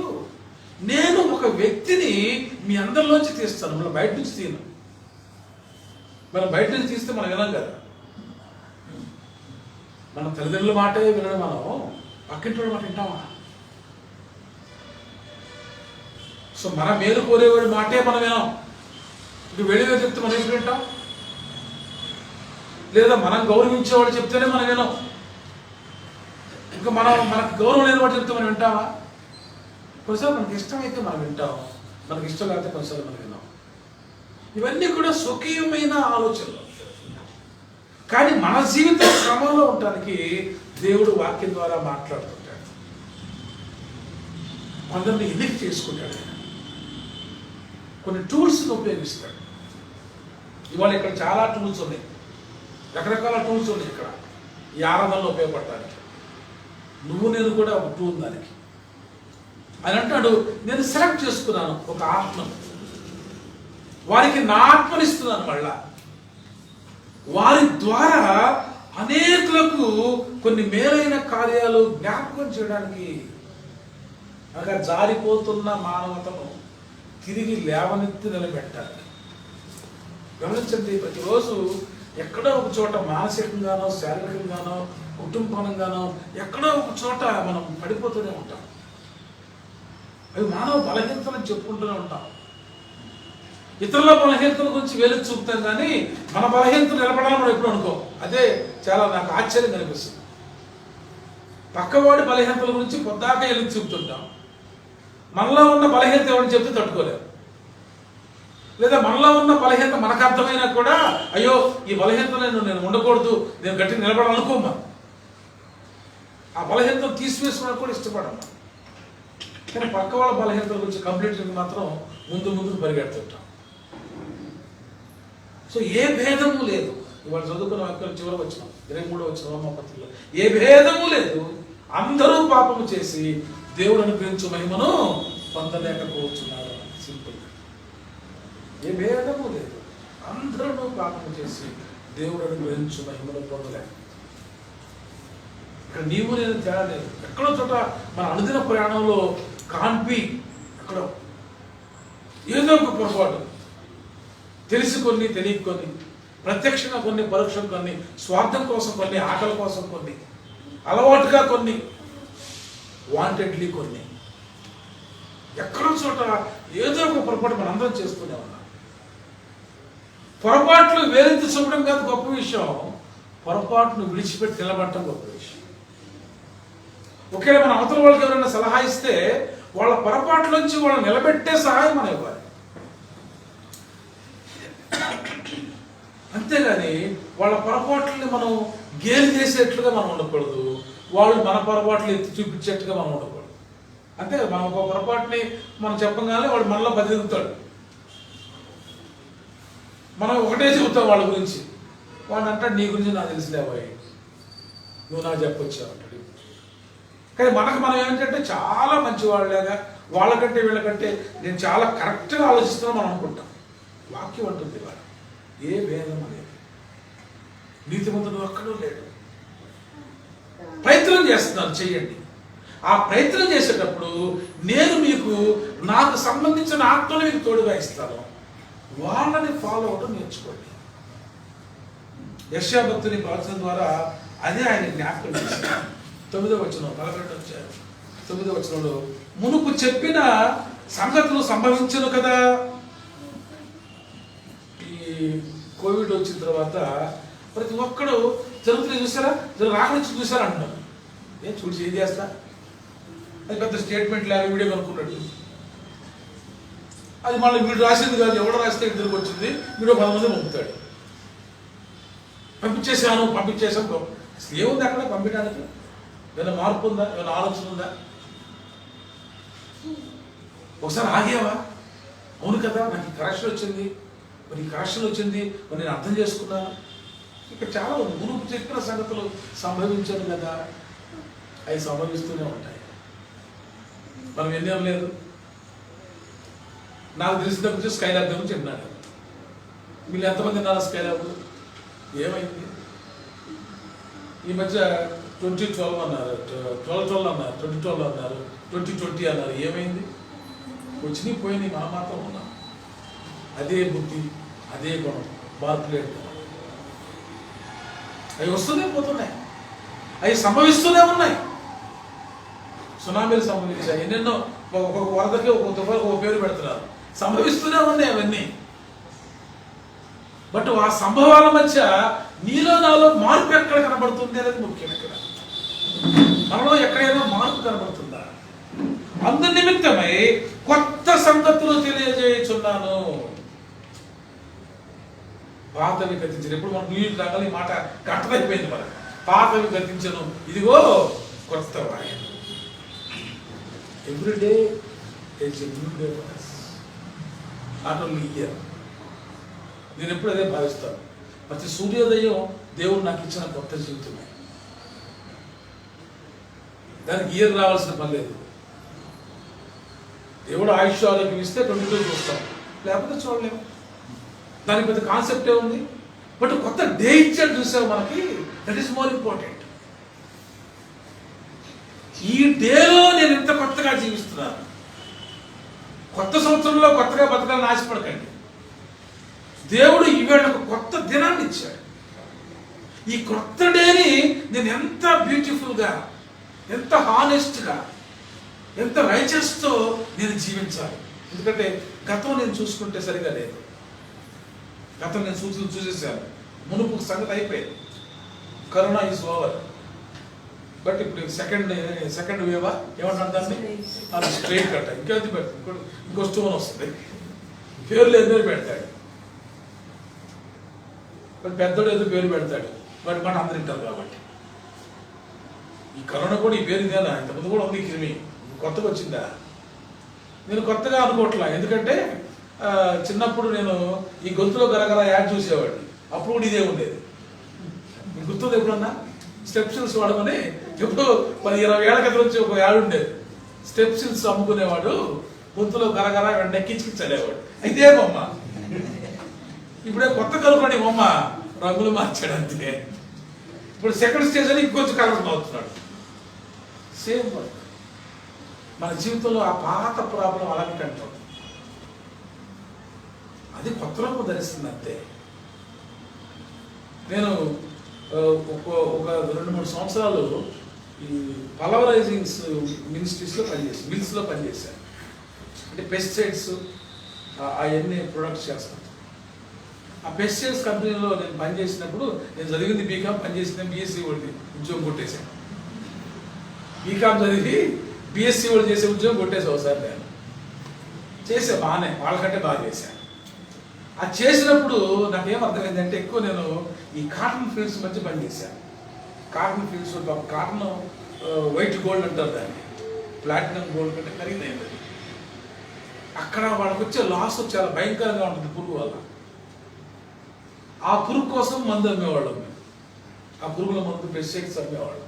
నేను ఒక వ్యక్తిని మీ అందరిలోంచి తీస్తాను, మనం బయట నుంచి తీయను. మనం బయట నుంచి తీస్తే మనం వినాం కదా. మన తల్లిదండ్రుల మాటే వినడం, మనం పక్కింటి మాట వింటామా? సో మన మేలు కోరేవాడి మాటే మనం వినాం. ఇక వెళ్ళిగా చెప్తే మనం ఎప్పుడు వింటాం? లేదా మనం గౌరవించేవాడు చెప్తేనే మనం వినాం. ఇంకా మనకు గౌరవం లేని వాడు చెప్తే మనం వింటామా? కొన్నిసార్లు మనకి ఇష్టమైతే మనం వింటాం, మనకి ఇష్టం లేకపోతే కొన్నిసార్లు మనం విన్నాం. ఇవన్నీ కూడా స్వకీయమైన ఆలోచనలు. కానీ మన జీవితం క్రమంలో ఉండటానికి దేవుడు వాక్యం ద్వారా మాట్లాడుతుంటాడు, కొందరిని ఎన్నిక చేసుకుంటాడు, కొన్ని టూల్స్ని ఉపయోగిస్తాడు. ఇవాళ ఇక్కడ చాలా టూల్స్ ఉన్నాయి, రకరకాల టూల్స్ ఉన్నాయి ఇక్కడ ఈ ఆరాధనలో ఉపయోగపడటానికి. నువ్వు నేను కూడా ఒక టూల్ దానికి. ఆయన అంటాడు, నేను సెలెక్ట్ చేసుకున్నాను ఒక ఆత్మను, వారికి నా ఆత్మనిస్తున్నాను, మళ్ళా వారి ద్వారా అనేకులకు కొన్ని మేలైన కార్యాలు జ్ఞాపకం చేయడానికి, అనగా జారిపోతున్న మానవతను తిరిగి లేవనెత్తి నిలబెట్టాలి. గమనించండి, ప్రతిరోజు ఎక్కడో ఒక చోట మానసికంగానో శారీరకంగానో కుటుంబంగానో ఎక్కడో ఒక చోట మనం పడిపోతూనే ఉంటాం. అవి మానవ బలహీనతలను చెప్పుకుంటూనే ఉంటాం. ఇతరుల బలహీనతల గురించి వేలు చూపుతాం, కానీ మన బలహీనతలు నిలబడాలని మనం ఎప్పుడు అనుకో. అదే చాలా నాకు ఆశ్చర్యం అనిపిస్తుంది. పక్కవాడి బలహీనతల గురించి పొద్దాక ఎలుగు చూపుతుంటాం, మనలో ఉన్న బలహీనత ఎవరిని చెప్తే తట్టుకోలేరు. లేదా మనలో ఉన్న బలహీనత మనకు అర్థమైనా కూడా, అయ్యో ఈ బలహీనతను నేను ఉండకూడదు, నేను గట్టిగా నిలబడాలనుకోమా, ఆ బలహీనతను తీసివేసుకోవడానికి కూడా ఇష్టపడమ్మా. కానీ పక్క వాళ్ళ బలహీనతల గురించి కంప్లీట్ మాత్రం ముందుకు పరిగెడుతుంటాం. సో ఏ భేదము లేదు. ఇవాళ చదువుకున్న వాక్యాలు చివరికి వచ్చినాం, 23 వచ్చిన రోమాపత్రికలో ఏ భేదము లేదు, అందరూ పాపము చేసి దేవుడు అనుగ్రహించు మహిమను పొందలేకపోతున్నారు. సింపుల్. ఏ భేదము లేదు, అందరూ పాపము చేసి దేవుడు అనుగ్రహించు మహిమను పొందలేక. ఇక్కడ నీవు నేను తేడా లేదు. ఎక్కడో చోట మన అనుదిన ప్రయాణంలో కాన్పి ఎక్కడో ఏదో ఒక పొరపాటు, తెలిసి కొన్ని తెలియక కొన్ని, ప్రత్యక్షంగా కొన్ని పరోక్షంగా కొన్ని, స్వార్థం కోసం కొన్ని, ఆకలి కోసం కొన్ని, అలవాటుగా కొన్ని, వాంటెడ్లీ కొన్ని, ఎక్కడో చోట ఏదో ఒక పొరపాటు మనందరం చేస్తూనే ఉన్నాం. పొరపాట్లు వేరెత్తి చూపడం కాదు గొప్ప విషయం, పొరపాటును విడిచిపెట్టి నిలబడటం గొప్ప విషయం. ఒకవేళ మన అవతల వాళ్ళకి ఎవరైనా సలహా ఇస్తే వాళ్ళ పొరపాట్ల నుంచి వాళ్ళని నిలబెట్టే సహాయం మనం ఇవ్వాలి. అంతేగాని వాళ్ళ పొరపాట్లని మనం గేలి చేసేట్లుగా మనం ఉండకూడదు, వాళ్ళు మన పొరపాట్లు ఎత్తి చూపించేట్టుగా మనం ఉండకూడదు. అంతే కదా, మనం ఒక పొరపాటుని మనం చెప్పగానే వాడు మనలో బతికుతాడు. మనం ఒకటే చెబుతాం వాళ్ళ గురించి, వాడు అంటాడు నీ గురించి నాకు తెలిసిలేవాయి, నువ్వు నాకు చెప్పొచ్చావు అంటాడు. కానీ మనకు మనం ఏంటంటే చాలా మంచి వాళ్ళలాగా, వాళ్ళకంటే వీళ్ళకంటే నేను చాలా కరెక్ట్గా ఆలోచిస్తున్నాను మనం అనుకుంటాం. వాక్యం అంటుంది వాడు ఏ భేదం అనేది, నీతిమంతుడు ఒక్కడూ లేడు. ప్రయత్నం చేస్తున్నాను, చెయ్యండి. ఆ ప్రయత్నం చేసేటప్పుడు నేను మీకు నాకు సంబంధించిన ఆత్మను మీకు తోడుగా ఇస్తాను, వాళ్ళని ఫాలో అవడం నేర్చుకోండి. యెషయా భక్తుని ప్రవచనం ద్వారా అదే ఆయన జ్ఞాపకం చేశారు. 9వ వచనం 9వ వచనంలో మునుపు చెప్పిన సంగతులు సంభవించను కదా. ఈ కోవిడ్ వచ్చిన తర్వాత ప్రతి ఒక్కడు జరుగుతుంది చూసారా, రాకరించి చూసారా అంటున్నారు. ఏం చూసి ఏం చేస్తా, అది పెద్ద స్టేట్మెంట్ లాగా వీడియో కనుక్కున్నట్టు. అది మళ్ళీ వీడు రాసింది కాదు, ఎవడో రాస్తే ఇద్దరికి వచ్చింది, వీడియో 10 మంది పంపుతాడు. పంపించేసాను అసలు ఏముంది అక్కడ పంపించడానికి? ఏమైనా మార్పు ఉందా, ఏమైనా ఆలోచన ఉందా? ఒకసారి ఆగేవా? అవును కదా, నాకు ఈ కరెక్షన్ వచ్చింది, మరి ఈ కరెక్షన్ వచ్చింది, మరి నేను అర్థం చేసుకున్నాను. ఇక్కడ చాలా మునుపు చెప్పిన సంగతులు సంభవించాను కదా, అవి సంభవిస్తూనే ఉంటాయి. మనం ఎన్నేం లేదు. నాకు తెలిసిన గురించి స్కైలాబ్ గురించి చెప్పినాడు. వీళ్ళు ఎంతమంది ఉన్నారు స్కైలాబ్? ఏమైంది? ఈ మధ్య 2012 అన్నారు, 12 అన్నారు, 2012 అన్నారు, 2020 అన్నారు. ఏమైంది? వచ్చినాయి పోయినాయి, మనం మాత్రం ఉన్నాం. అదే బుద్ధి, అదే గుణం, మార్పు లేదు. అవి వస్తూనే పోతున్నాయి, అవి సంభవిస్తూనే ఉన్నాయి. సునామీలు సంభవించాయి, ఎన్నెన్నో, ఒక్కొక్క వరదకి ఒక్కొక్క తుఫానికి ఒక పేరు పెడుతున్నారు. సంభవిస్తూనే ఉన్నాయి అవన్నీ. బట్ ఆ సంభవాల మధ్య నీలో నాలో మార్పు ఎక్కడ కనబడుతుంది అనేది ముఖ్యం. ఇక్కడ మనలో ఎక్కడైనా మార్పు కనబడుతుందా? అందు నిమిత్తమై కొత్త సంగతులు తెలియజేయుచున్నాను, పాతవి గతించిన. ఇప్పుడు మనం న్యూ రాగాలి, ఈ మాట కట్టదైపోయింది మనకు. పాతవి గతించను, ఇదిగో కొత్త వాయను. Every day is a new day for us, not only year. నేను ఎప్పుడు అదే భావిస్తాను. ప్రతి సూర్యోదయం దేవుడు నాకు ఇచ్చిన కొత్త జీవితమే. దానికి ఇయర్ రావాల్సిన పని లేదు. దేవుడు ఆయుష్ ఆరోగ్యం ఇస్తే 22 చూస్తాం, లేకపోతే చూడలేము. దానికి పెద్ద కాన్సెప్ట్ ఏముంది? బట్ కొత్త డే ఇచ్చాడు చూసావు మనకి, దట్ ఈస్ మోర్ ఇంపార్టెంట్. ఈ డేలో నేను ఎంత కొత్తగా జీవిస్తున్నాను. కొత్త సంవత్సరంలో కొత్తగా బతకాలని ఆశపడకండి. దేవుడు ఈవేళ ఒక కొత్త దినాన్ని ఇచ్చాడు. ఈ కొత్త డేని నేను ఎంత బ్యూటిఫుల్గా, ఎంత హానెస్ట్గా, ఎంత రైచస్తో నేను జీవించాలి. ఎందుకంటే గతం నేను చూసుకుంటే సరిగా లేదు. గతం నేను చూసేసాను. మునుపు సంగతి అయిపోయింది. Corona is over. బట్ ఇప్పుడు సెకండ్ వేవా ఏమంటారు దాన్ని? అది స్ట్రైట్ కట్ట. ఇంకేది పెడతాడు, ఇంకో స్టోన్ వస్తుంది. పేర్లు ఎన్నో పెడతాడు. బట్ పెద్దోడు ఏదో పేరు పెడతాడు. బట్ మన అందరు వింటారు కాబట్టి. ఈ కరోనా కూడా ఈ పేరు ఇదేనా? ఇంతకుముందు కూడా ఉంది క్రిమి, కొత్తగా వచ్చిందా? నేను కొత్తగా అనుకోవట్లా. ఎందుకంటే చిన్నప్పుడు నేను ఈ గొంతులో గరగర యాడ్ చూసేవాడిని. అప్పుడు కూడా ఇదే ఉండేది. మీకు గుర్తుంది ఎప్పుడన్నా? స్టెప్సిల్స్ వాడమని ఎప్పుడు 20 ఏళ్ల క్రితం వచ్చి ఒక యాడ్ ఉండేది. స్టెప్సిల్స్ అమ్ముకునేవాడు, గొంతులో గరగర నెక్కించి చల్లేవాడు. అయితే బొమ్మ ఇప్పుడే కొత్త కలుపుకొని బొమ్మ రంగులు మార్చాడు అంతే. ఇప్పుడు సెకండ్ స్టేజ్ అని ఇంకొంచెం కలర్ అవుతున్నాడు. Same work. మన జీవితంలో ఆ పాత ప్రాబ్లం అలాగే కంటాం. అది కొత్త రూపం ధరిస్తుంది అంతే. నేను ఒక 2-3 సంవత్సరాలు ఈ పలవరైజింగ్స్ మినిస్ట్రీస్లో పనిచేసాను, మిల్స్లో పనిచేశాను. అంటే పెస్టిసైడ్స్ అవన్నీ ప్రొడక్ట్స్ చేస్తాను. ఆ పెస్టిసైడ్స్ కంపెనీలో నేను పనిచేసినప్పుడు, నేను చదివింది బీకామ్, పనిచేసిన బీఎస్సీ వాళ్ళు ఉద్యోగం కొట్టేశాను. బీకామ్ చదివి బీఎస్సీ వాళ్ళు చేసే ఉద్యోగం కొట్టేసావు సార్. నేను చేసా బాగానే, వాళ్ళకంటే బాగా చేశాను. అది చేసినప్పుడు నాకేం అర్థమైందంటే, ఎక్కువ నేను ఈ కాటన్ ఫీల్డ్స్ మధ్య పనిచేశాను. Cotton fields, cotton white gold అంటారు దాన్ని, ప్లాటినం గోల్డ్ కంటే ఖరీదైంది. అక్కడ వాళ్ళకి వచ్చే లాస్ చాలా భయంకరంగా ఉంటుంది పురుగు వల్ల. ఆ పురుగు కోసం మందు అమ్మేవాళ్ళం మేము. ఆ పురుగుల మందు పెస్టిసైడ్స్ అమ్మేవాళ్ళం.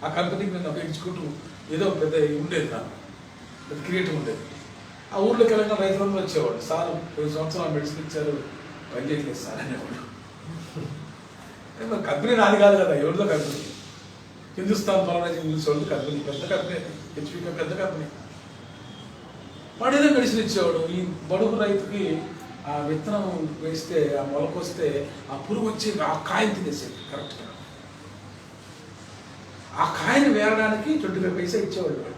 ఆ కంపెనీకి నేను ఒక ఎగ్జిక్యూటివ్ ఏదో పెద్ద ఉండేది, నాకు పెద్ద క్రియేటివ్ ఉండేది. ఆ ఊర్లోకి వెళ్ళిన రైతులందరూ వచ్చేవాడు. సార్ 10 సంవత్సరాలు మెడిసిన్ ఇచ్చారు, పని చేయట్లేదు సార్ అనేవాడు. కంపెనీ నాది కాదు కదా, ఎవరిదో కంపెనీ. హిందుస్థాన్ పలవరైజింగ్ మిల్స్ వాళ్ళు కంపెనీ, పెద్ద కంపెనీ, హెచ్పీ పెద్ద కంపెనీ. వాడు ఏదో మెడిసిన్ ఇచ్చేవాడు. ఈ బడుగు రైతుకి ఆ విత్తనం వేస్తే, ఆ మొలకొస్తే ఆ పురుగు వచ్చి ఆ కాయని తినేసేది కరెక్ట్గా. ఆ కాయని వేరడానికి 25 పైసా ఇచ్చేవాడు వాడు.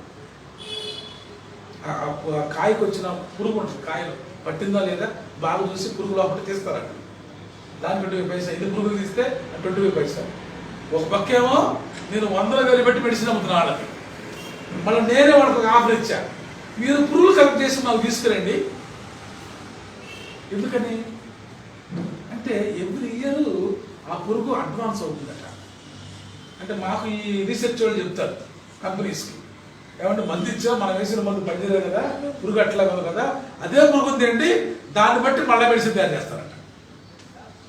ఆ కాయకు వచ్చిన పురుగు ఉంటుంది, కాయలు పట్టిందా లేదా బాగా చూసి పురుగు లోపల తీస్తారు అక్కడ. దాని 25 పైసా. ఎన్ని పురుగులు తీస్తే 25 పైసా. ఒక పక్కేమో నేను 100,000 పెట్టి మెడిసిన్ అమ్ముతున్నా వాళ్ళకి. మళ్ళీ నేనే వాళ్ళకి ఒక ఆఫర్ ఇచ్చా, మీరు పురుగులు కలెక్ట్ చేసి మాకు తీసుకురండి. ఎందుకని అంటే ఎవ్రీ ఇయర్ ఆ పురుగు అడ్వాన్స్ అవుతుందట. అంటే మాకు ఈ రీసెర్చ్ వాళ్ళు చెప్తారు కంపెనీస్కి, ఏమంటే మందు ఇచ్చా, మనం వేసిన మందు పనిచేయలేదు కదా, పురుగు అట్లా ఉంది కదా, అదే పురుగు ఉంది అండి, దాన్ని బట్టి మళ్ళీ మెడిసిన్ తయారు చేస్తారట.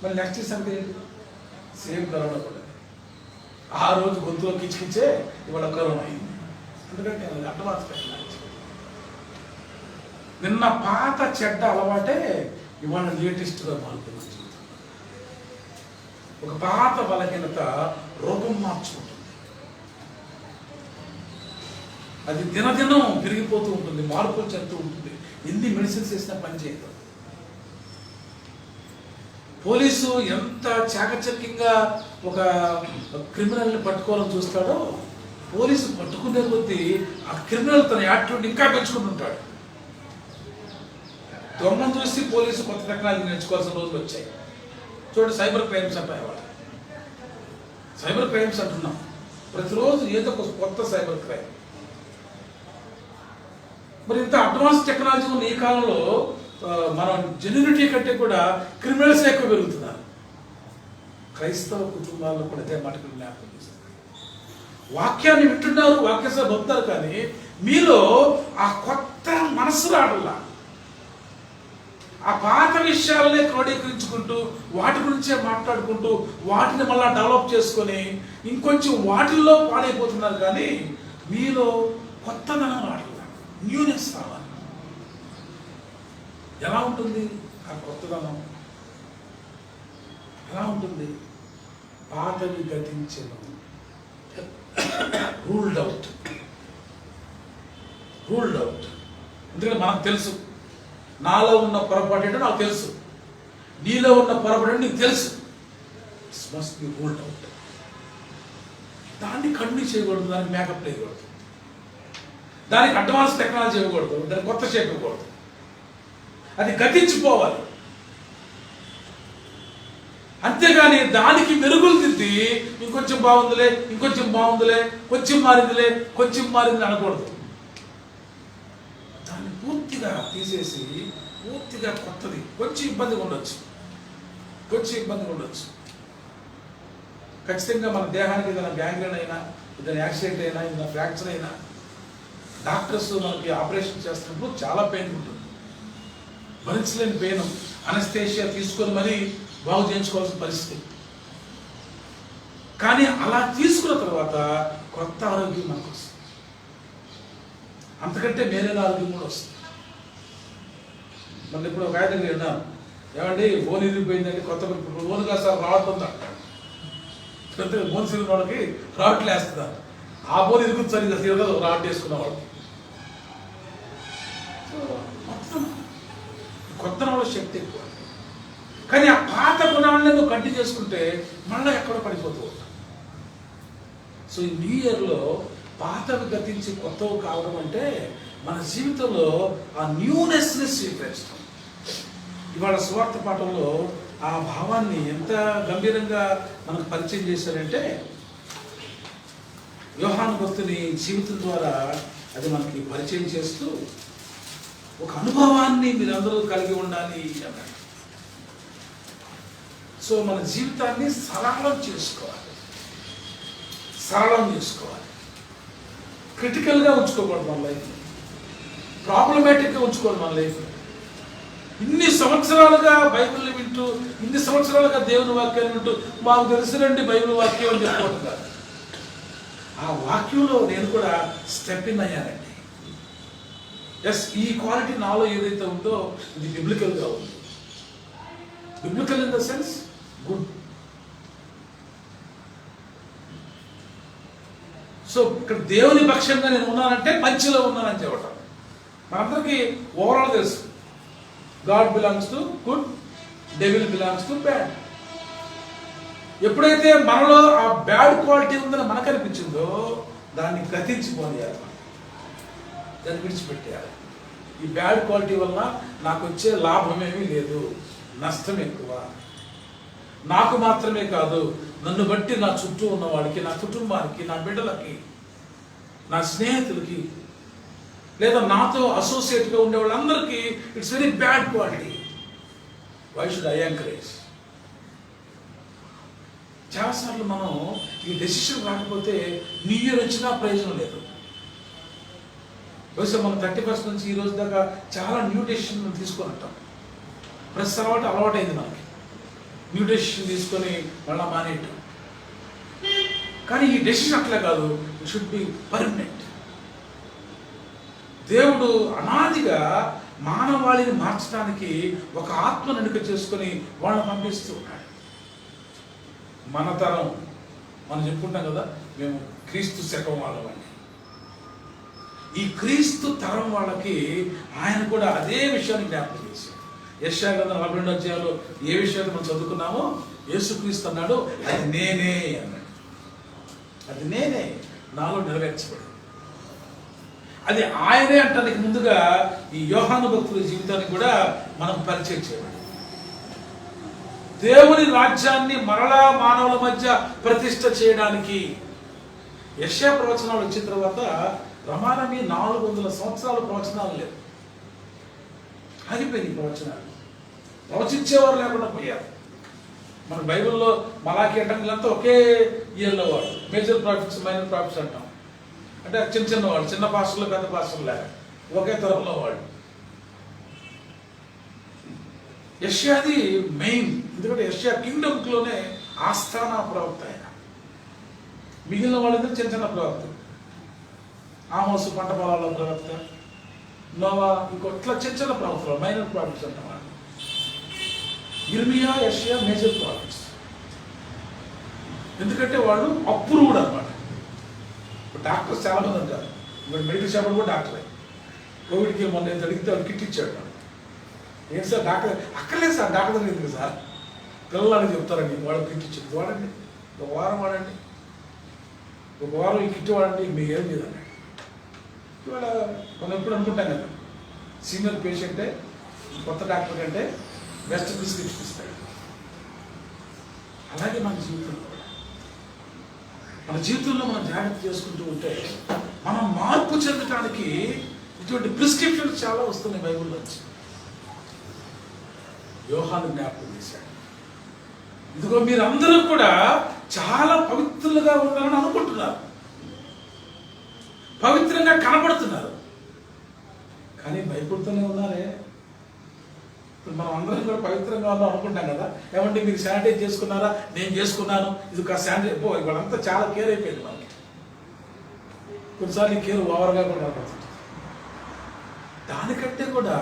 మరి నెక్స్ట్ సంగతి ఏంటి? సేమ్ కరోనా కూడా. ఆ రోజు గొంతులో కిచ్చికిచ్చే ఇవాళ కరోనా అయింది. ఎందుకంటే అడ్వాన్స్ పెట్టాలి. నిన్న పాత చెడ్డ అలవాటే ఇవాళ లేటెస్ట్గా మారుతుంది. ఒక పాత బలహీనత రూపం మార్చుకుంటుంది. అది దినదినం పెరిగిపోతూ ఉంటుంది, మార్పులు చెందుతూ ఉంటుంది. ఎన్ని మెడిసిన్స్ వేసినా పని చేయదు. పోలీసు ఎంత చాకచక్యంగా ఒక క్రిమినల్ని పట్టుకోవాలని చూస్తాడో, పోలీసు పట్టుకునే కొద్దీ ఆ క్రిమినల్ తన యాటిట్యూడ్ ఇంకా పెంచుకుంటుంటాడు. దొంగను చూసి పోలీసు కొత్త టెక్నాలజీ నేర్చుకోవాల్సిన రోజులు వచ్చాయి. చూడండి, సైబర్ క్రైమ్స్ అంటారు. సైబర్ క్రైమ్స్ అంటున్నాం, ప్రతిరోజు ఏదో ఒక కొత్త సైబర్ క్రైమ్. మరి ఇంత అడ్వాన్స్ టెక్నాలజీ ఉన్న ఈ కాలంలో మనం జెన్యూనిటీ కంటే కూడా క్రిమినల్స్ ఎక్కువ పెరుగుతున్నారు. క్రైస్తవ కుటుంబాల్లో కూడా అదే మాటకు జ్ఞాపకం చేస్తారు. వాక్యాన్ని వింటున్నారు, వాక్యసభ పొందుతారు, కానీ మీలో ఆ కొత్త మనసు రావట్లా. ఆ పాత విషయాలనే క్రోడీకరించుకుంటూ వాటి గురించే మాట్లాడుకుంటూ వాటిని మళ్ళీ డెవలప్ చేసుకొని ఇంకొంచెం వాటిల్లో పాడైపోతున్నారు. కానీ మీలో కొత్తదనం రావట్లా, న్యూనెస్ రావాలి. ఎలా ఉంటుంది ఆ కొత్తదనం? ఎలా ఉంటుంది? పాతవి గతించను, రూల్డ్ అవుట్. ఎందుకంటే మనకు తెలుసు, నాలో ఉన్న పొరపాటు ఏంటో నాకు తెలుసు, నీలో ఉన్న పొరపాటు ఏంటో నీకు తెలుసు. It's must be ruled out. దాన్ని కంటిన్యూ చేయకూడదు, దానికి మేకప్ వేయకూడదు, దానికి అడ్వాన్స్ టెక్నాలజీ ఇవ్వకూడదు, దానికి కొత్త షేప్ ఇవ్వకూడదు. అది గతించిపోవాలి. అంతేగాని దానికి మెరుగులు దిద్ది ఇంకొంచెం బాగుందిలే, కొంచెం మారిందిలే అనకూడదు. దాన్ని పూర్తిగా తీసేసి పూర్తిగా కొత్తది. కొంచెం ఇబ్బందిగా ఉండొచ్చు. ఖచ్చితంగా మన దేహానికి ఏదైనా గ్యాంగ్రీన్ అయినా, ఏదైనా యాక్సిడెంట్ అయినా, ఏదైనా ఫ్రాక్చర్ అయినా డాక్టర్స్ మనకి ఆపరేషన్ చేస్తున్నప్పుడు చాలా పెయిన్ ఉంటుంది. భరించలేని పెయిన్, అనస్థేషియా తీసుకొని మరీ బాగు చేయించుకోవాల్సిన పరిస్థితి. కానీ అలా తీసుకున్న తర్వాత కొత్త ఆరోగ్యం మనకు వస్తుంది, అంతకంటే మేలైన ఆరోగ్యం కూడా వస్తుంది. మన ఇప్పుడు ఒక ఆయన దగ్గర విన్నాను, ఏమండి బోన్ ఇరిగిపోయిందండి, కొత్త బోన్గా సార్ రావట్టుందా, బోన్ సిరిగిన వాళ్ళకి రావట్లు వేస్తున్నారు. ఆ బోన్ ఇరుగుతుంది సరిగ్గా తిరగదు, రావట్ వేసుకున్న వాళ్ళకి. కొత్త శక్తి ఎక్కువ. కానీ ఆ పాత గుణాలను నువ్వు కంటిన్యూ చేసుకుంటే మళ్ళీ ఎక్కడో పడిపోతూ ఉంటాం. సో ఈ న్యూ ఇయర్లో పాతవి గతించి కొత్తవి కావడం అంటే మన జీవితంలో ఆ న్యూనెస్ని స్వీకరిస్తాం. ఇవాళ సువార్త పాఠంలో ఆ భావాన్ని ఎంత గంభీరంగా మనకు పరిచయం చేశారంటే, యోహాను భక్తుని జీవితం ద్వారా అది మనకి పరిచయం చేస్తూ ఒక అనుభవాన్ని మీరందరూ కలిగి ఉండాలి అన్నాడు. సో మన జీవితాన్ని సరళం చేసుకోవాలి, క్రిటికల్గా ఉంచుకోకూడదు మన లైఫ్, ప్రాబ్లమేటిక్గా ఉంచుకోవాలి మన లైఫ్. ఇన్ని సంవత్సరాలుగా బైబిల్ని వింటూ, ఇన్ని సంవత్సరాలుగా దేవుని వాక్యాన్ని వింటూ మాకు తెలుసునండి బైబిల్ వాక్యం అని చెప్పుకుంటున్నారు. ఆ వాక్యంలో నేను కూడా స్టెప్ ఇన్ అయ్యానండి. ఎస్, ఈ క్వాలిటీ నాలో ఏదైతే ఉందో ఇది బిబ్లికల్గా ఉంది. Biblical in the sense good. So ఇక్కడ దేవుని పక్షంగా నేను ఉన్నానంటే మంచిలో ఉన్నానని చెప్పటం. మనందరికీ ఓవరాల్ తెలుసు, God belongs to good, devil belongs to bad. ఎప్పుడైతే మనలో ఆ బ్యాడ్ క్వాలిటీ ఉందని మనకు అనిపించిందో దాన్ని గతించిపోయాలి, దాన్ని విడిచిపెట్టేయాలి. ఈ బ్యాడ్ క్వాలిటీ వల్ల నాకు వచ్చే లాభమేమీ లేదు, నష్టం ఎక్కువ. నాకు మాత్రమే కాదు, నన్ను బట్టి నా చుట్టూ ఉన్న వాడికి, నా కుటుంబానికి, నా బిడ్డలకి, నా స్నేహితులకి, లేదా నాతో అసోసియేట్గా ఉండే వాళ్ళందరికీ it's very bad quality. Why should I encourage? చాలాసార్లు మనం ఈ డెసిషన్ రాకపోతే న్యూ ఇయర్ వచ్చినా ప్రయోజనం లేదు. బహుశా మనం 31st నుంచి ఈ రోజు దాకా చాలా న్యూ డెసిషన్ తీసుకొని ఉంటాం. ప్రతి అలవాటైంది మనకి న్యూ డెసిషన్ తీసుకొని మళ్ళీ మానేయటం. కానీ ఈ డెసిషన్ అట్లా కాదు, ఇట్ షుడ్ బి పర్మనెంట్. దేవుడు అనాదిగా మానవాళిని మార్చడానికి ఒక ఆత్మను ఎన్నిక చేసుకొని వాళ్ళని పంపిస్తూ ఉన్నాడు. మన తరం మనం చెప్పుకుంటాం కదా, మేము క్రీస్తు శకం వాళ్ళమండి. ఈ క్రీస్తు తరం వాళ్ళకి ఆయన కూడా అదే విషయాన్ని జ్ఞాపకం చేశాడు. యెషయా గ్రంథం 42వ అధ్యాయంలో ఏ విషయాన్ని మనం చదువుకున్నామో, యేసుక్రీస్తు అన్నాడు, అది నేనే అన్నాడు. అది నేనే, నాలో నెరవేర్చబడి. అది ఆయనే అంటానికి ముందుగా ఈ యోహాను భక్తుల జీవితాన్ని కూడా మనం పరిచయం చేయబడి, దేవుని రాజ్యాన్ని మరలా మానవుల మధ్య ప్రతిష్ఠ చేయడానికి యెషయా ప్రవచనాలు వచ్చిన తర్వాత రమారమి 400 సంవత్సరాల ప్రవచనాలు లేవు, ఆగిపోయింది. ప్రవచనాలు ప్రవచించేవారు లేకుండా పోయారు. మన బైబిల్లో మలాకి అంటాం వీళ్ళంతా ఒకే ఇయర్లో వాడు. మేజర్ ప్రాఫిట్స్ మైనర్ ప్రాఫిట్స్ అంటాం. అంటే చిన్న చిన్నవాడు, చిన్న పాస్టర్లు పెద్ద పాస్టర్లు లేక ఒకే తరంలో వాడు. యెషయాది మెయిన్, ఎందుకంటే యెషయా కింగ్డమ్లోనే ఆస్థాన ప్రవక్త ఆయన. మిగిలిన వాళ్ళందరూ చిన్న చిన్న ప్రవక్త. ఆమోసు పంట పొలాల ప్రవక్త, నోవా ఇంకొట్లా చిన్న చిన్న ప్రవక్తలు, మైనర్ ప్రాఫిట్స్ అంటాం. ఇర్మియా, యెషయా మేజర్ ప్రాఫిట్స్. ఎందుకంటే వాళ్ళు అప్రూవ్డ్ అనమాట. ఇప్పుడు డాక్టర్స్ చాలా మంది అంటారు, ఇప్పుడు మెడికల్ షాప్ కూడా డాక్టరే. కోవిడ్కి మొన్న అడిగితే వాళ్ళు కిట్ ఇచ్చాడు. ఏంటి సార్ డాక్టర్? అక్కర్లేదు సార్, డాక్టర్ దగ్గర ఎందుకు సార్, పిల్లలని చెప్తారండి. వాళ్ళు కిట్ ఇచ్చింది వాడండి, ఒక వారం వాడండి, ఒక వారం ఈ కిట్ వాడండి, మీకు ఏం లేదండి. ఇవాళ మనం ఎప్పుడు అనుకుంటాం కదా, సీనియర్ పేషెంటే కొత్త డాక్టర్ కంటే బెస్ట్ ప్రిస్క్రిప్షన్ ఇస్తాడు. అలాగే మన జీవితంలో కూడా, మన జీవితంలో మనం జాగ్రత్త చేసుకుంటూ ఉంటే మనం మార్పు చెందడానికి ఇటువంటి ప్రిస్క్రిప్షన్స్ చాలా వస్తున్నాయి బైబిల్లో నుంచి. యోహాను జ్ఞాపకం చేశాడు, ఇదిగో మీరందరూ కూడా చాలా పవిత్రులుగా ఉండాలని అనుకుంటున్నారు, పవిత్రంగా కనబడుతున్నారు, కానీ భయపడుతూనే ఉన్నారే. ఇప్పుడు మనం అందరం కూడా పవిత్రంగా ఉందాం అనుకుంటాం కదా. ఏమంటే మీరు శానిటైజ్ చేసుకున్నారా? నేను చేసుకున్నాను. ఇది ఒక శానిటైజ్ వాళ్ళంతా చాలా కేర్ అయిపోయింది మనకి. కొన్నిసార్లు ఈ కేర్ ఓవర్గా కూడా కనబడుతుంది. దానికంటే కూడా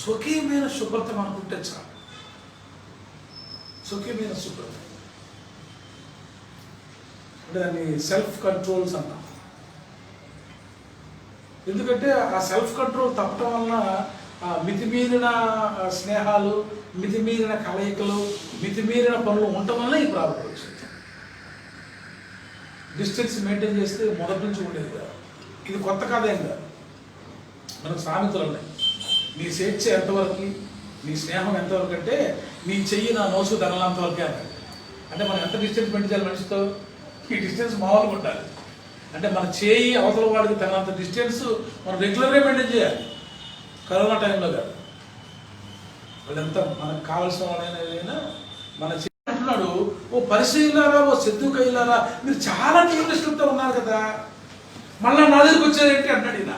స్వకీయమైన శుభ్రత అనుకుంటే చాలు. స్వకీయమైన శుభ్రత అంటే దాన్ని సెల్ఫ్ కంట్రోల్స్ అంటాం. ఎందుకంటే ఆ సెల్ఫ్ కంట్రోల్ తప్పడం వలన మితిమీరిన స్నేహాలు, మితిమీరిన కలయికలు, మితిమీరిన పనులు ఉండటం వల్ల ఈ ప్రాబ్లం వచ్చింది. డిస్టెన్స్ మెయింటైన్ చేస్తే మొదటి నుంచి ఉండేది కాదు. ఇది కొత్త కథ ఏం కాదు. మనకు సామెతలు ఉన్నాయి. నీ స్వేచ్ఛ ఎంతవరకు, నీ స్నేహం ఎంతవరకు అంటే నీ చెయ్యి నా నోసు తగలంతవరకే అన్నాడు. అంటే మనం ఎంత డిస్టెన్స్ మెయింటైన్ చేయాలి మనిషితో? ఈ డిస్టెన్స్ మామూలుగా ఉండాలి. అంటే మన చేయి అవతల వాడికి తగినంత డిస్టెన్స్ మనం రెగ్యులర్గా మెయింటైన్ చేయాలి. కరోనా టైంలో కాదు. వాళ్ళంతా మనకు కావాల్సిన వాళ్ళైనా మన అంటున్నాడు, ఓ పరిశీలారా, ఓ సెద్దుకయ్యారా, మీరు చాలా నిష్ఠతో ఉన్నారు కదా, మళ్ళా నా దగ్గరికి వచ్చారేంటి అంటాడు ఈయన.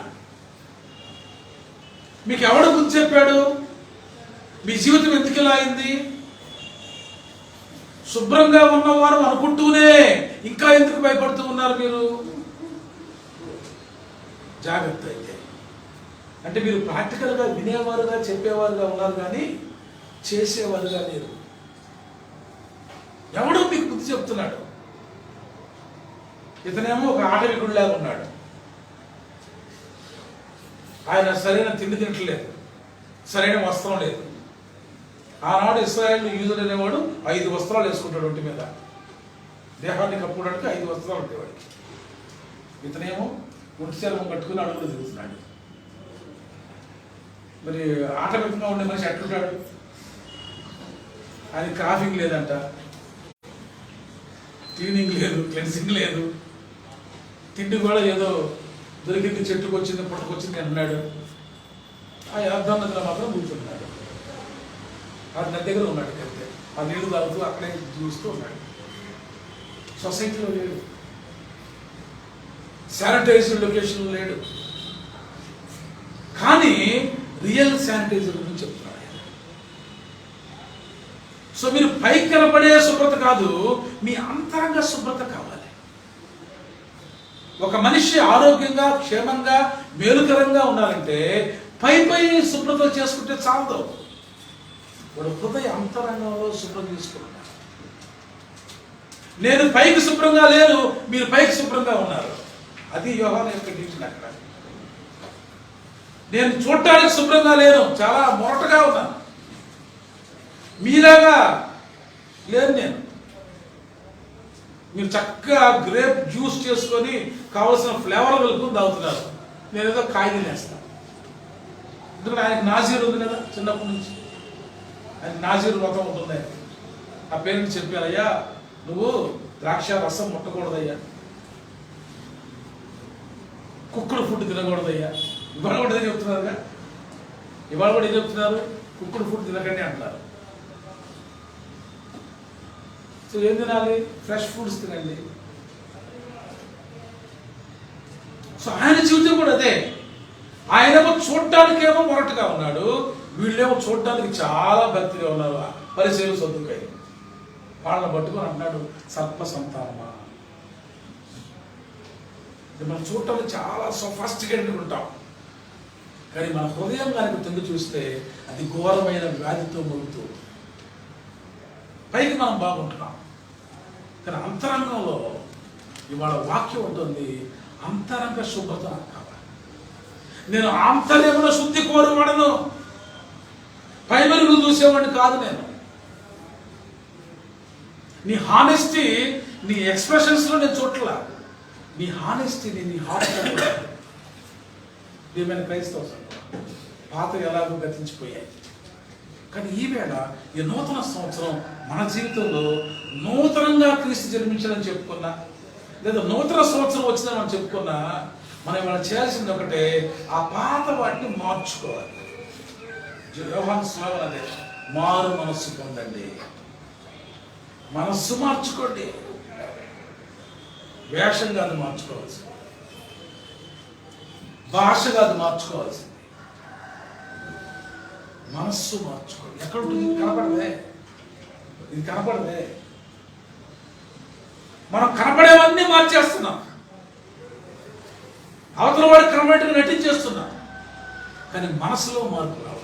మీకు ఎవడు గుర్తు చెప్పాడు? మీ జీవితం ఎందుకు ఇలా అయింది? శుభ్రంగా ఉన్నవారు అనుకుంటూనే ఇంకా ఎందుకు భయపడుతూ ఉన్నారు మీరు? జాగ్రత్త. అయితే అంటే మీరు ప్రాక్టికల్గా వినేవారుగా చెప్పేవారుగా ఉన్నారు కానీ చేసేవారుగా లేరు. ఎవడో మీకు బుద్ధి చెప్తున్నాడు. ఇతనేమో ఒక ఆటవికుడిలాగా ఉన్నాడు. ఆయన సరైన తిండి తింటలేదు, సరైన వస్త్రం లేదు. ఆనాడు ఇశ్రాయేలు యూదుడు అనేవాడు 5 వస్త్రాలు వేసుకుంటాడు ఒంటి మీద. దేహాన్ని కప్పుకోవడానికి 5 వస్త్రాలు ఉండేవాడికి. ఇతనేమో ఒంటి చర్మం కట్టుకుని అడుగులు తిరుగుతున్నాడు. మరి ఆటవికంగా ఉండే మనిషి ఎట్లుంటాడు? ఆయన క్రాఫింగ్ లేదంట, క్లీనింగ్ లేదు, క్లెన్సింగ్ లేదు, తిండి కూడా ఏదో దొరికింది, చెట్టుకు వచ్చింది, పుట్టకొచ్చింది అంటున్నాడు. ఆ అర్ధన్నదిలో మాత్రం కూర్చున్నాడు. ఆ నది దగ్గర ఉన్నాడు. అయితే ఆ నీళ్లు తాగుతూ అక్కడే చూస్తూ ఉన్నాడు. సొసైటీలో లేడు, శానిటైజ్డ్ లొకేషన్లో లేడు. కానీ రియల్ శానిటైజర్ గురించి చెప్తున్నాడు. సో మీరు పైకి కనపడే శుభ్రత కాదు, మీ అంతరంగ శుభ్రత కావాలి. ఒక మనిషి ఆరోగ్యంగా, క్షేమంగా, మేలుకరంగా ఉండాలంటే పై శుభ్రత చేసుకుంటే చాలదు. వాడు హృదయ అంతరంగంలో శుభ్రం చేసుకుంటున్నాడు. నేను పైకి శుభ్రంగా లేను, మీరు పైకి శుభ్రంగా ఉన్నారు. అది యోహాను యొక్క డ్యూటీ. అక్కడ నేను చూడటానికి శుభ్రంగా లేను, చాలా మొరటగా ఉన్నాను, మీలాగా లేను నేను. మీరు చక్కగా గ్రేప్ జ్యూస్ చేసుకొని కావలసిన ఫ్లేవర్ వెలుపుని తాగుతున్నారు, నేనేదో కాయలు వేస్తాను. ఎందుకంటే ఆయనకు నాజీరు ఉంది కదా, చిన్నప్పటి నుంచి ఆయన నాజీరు వ్రతం ఉంటుంది. ఆ పేరెంట్స్ చెప్పారు, అయ్యా నువ్వు ద్రాక్ష రసం ముట్టకూడదయ్యా, కుక్కుడు ఫుడ్ తినకూడదయ్యా. ఇవాళ కూడా ఏం చెప్తున్నారుగా, ఇవాళ కూడా ఏం చెప్తున్నారు? కుక్కుడు ఫుడ్ తినకండి అంటున్నారు. సో ఏం తినాలి? ఫ్రెష్ ఫుడ్స్ తినండి. సో ఆయన జీవితం కూడా అదే. ఆయనేమో చూడటానికేమో మొరటుగా ఉన్నాడు, వీళ్ళేమో చూడటానికి చాలా భక్తిగా ఉన్నారు. పరిచయం సర్దుకాయ వాళ్ళని పట్టుకొని అంటున్నాడు సర్ప సంతానమా. మనం చూడటానికి చాలా సొఫాస్టికేటెడ్ ఉంటాం, కానీ మన హృదయం కనుక తొంగి చూస్తే అది ఘోరమైన వ్యాధితో మొలుతూ. పైకి మనం బాగుంటున్నాం, కానీ అంతరంగంలో ఇవాళ వాక్యం ఉంటుంది, అంతరంగ శుభ్రత నాకు కావాలి. నేను ఆంతర్యంలో శుద్ధి కోరువాడను, పై మెరుగులు చూసేవాడిని కాదు. నేను నీ హానెస్టీ నీ ఎక్స్ప్రెషన్స్లో నేను చూడట్లా, నీ హానెస్టీని నీ హార్ట్. ఏమైనా క్రైస్తవ పాత ఎలాగో గతించిపోయాయి, కానీ ఈవేళ ఈ నూతన సంవత్సరం మన జీవితంలో నూతనంగా క్రీస్తు జన్మించాలని చెప్పుకున్నా, లేదా నూతన సంవత్సరం వచ్చిందని మనం చెప్పుకున్నా, మనం ఇవాళ చేయాల్సింది ఒకటే, ఆ పాత వాటిని మార్చుకోవాలి. యోహాను సువార్త అదే, మారు మనస్సు పొందండి. మనస్సు మార్చుకోండి, వేషం కాదు మార్చుకోవాల్సింది, భాష కాదు మార్చుకోవాల్సింది, మనస్సు మార్చుకోండి. ఎక్కడ ఉంటుంది? కనపడదే, ఇది కనపడదే. మనం కనపడేవన్నీ మార్చేస్తున్నాం, అవతల వాడు కనబడేట్టుగా నటించేస్తున్నాం, కానీ మనసులో మార్పు రావాలి.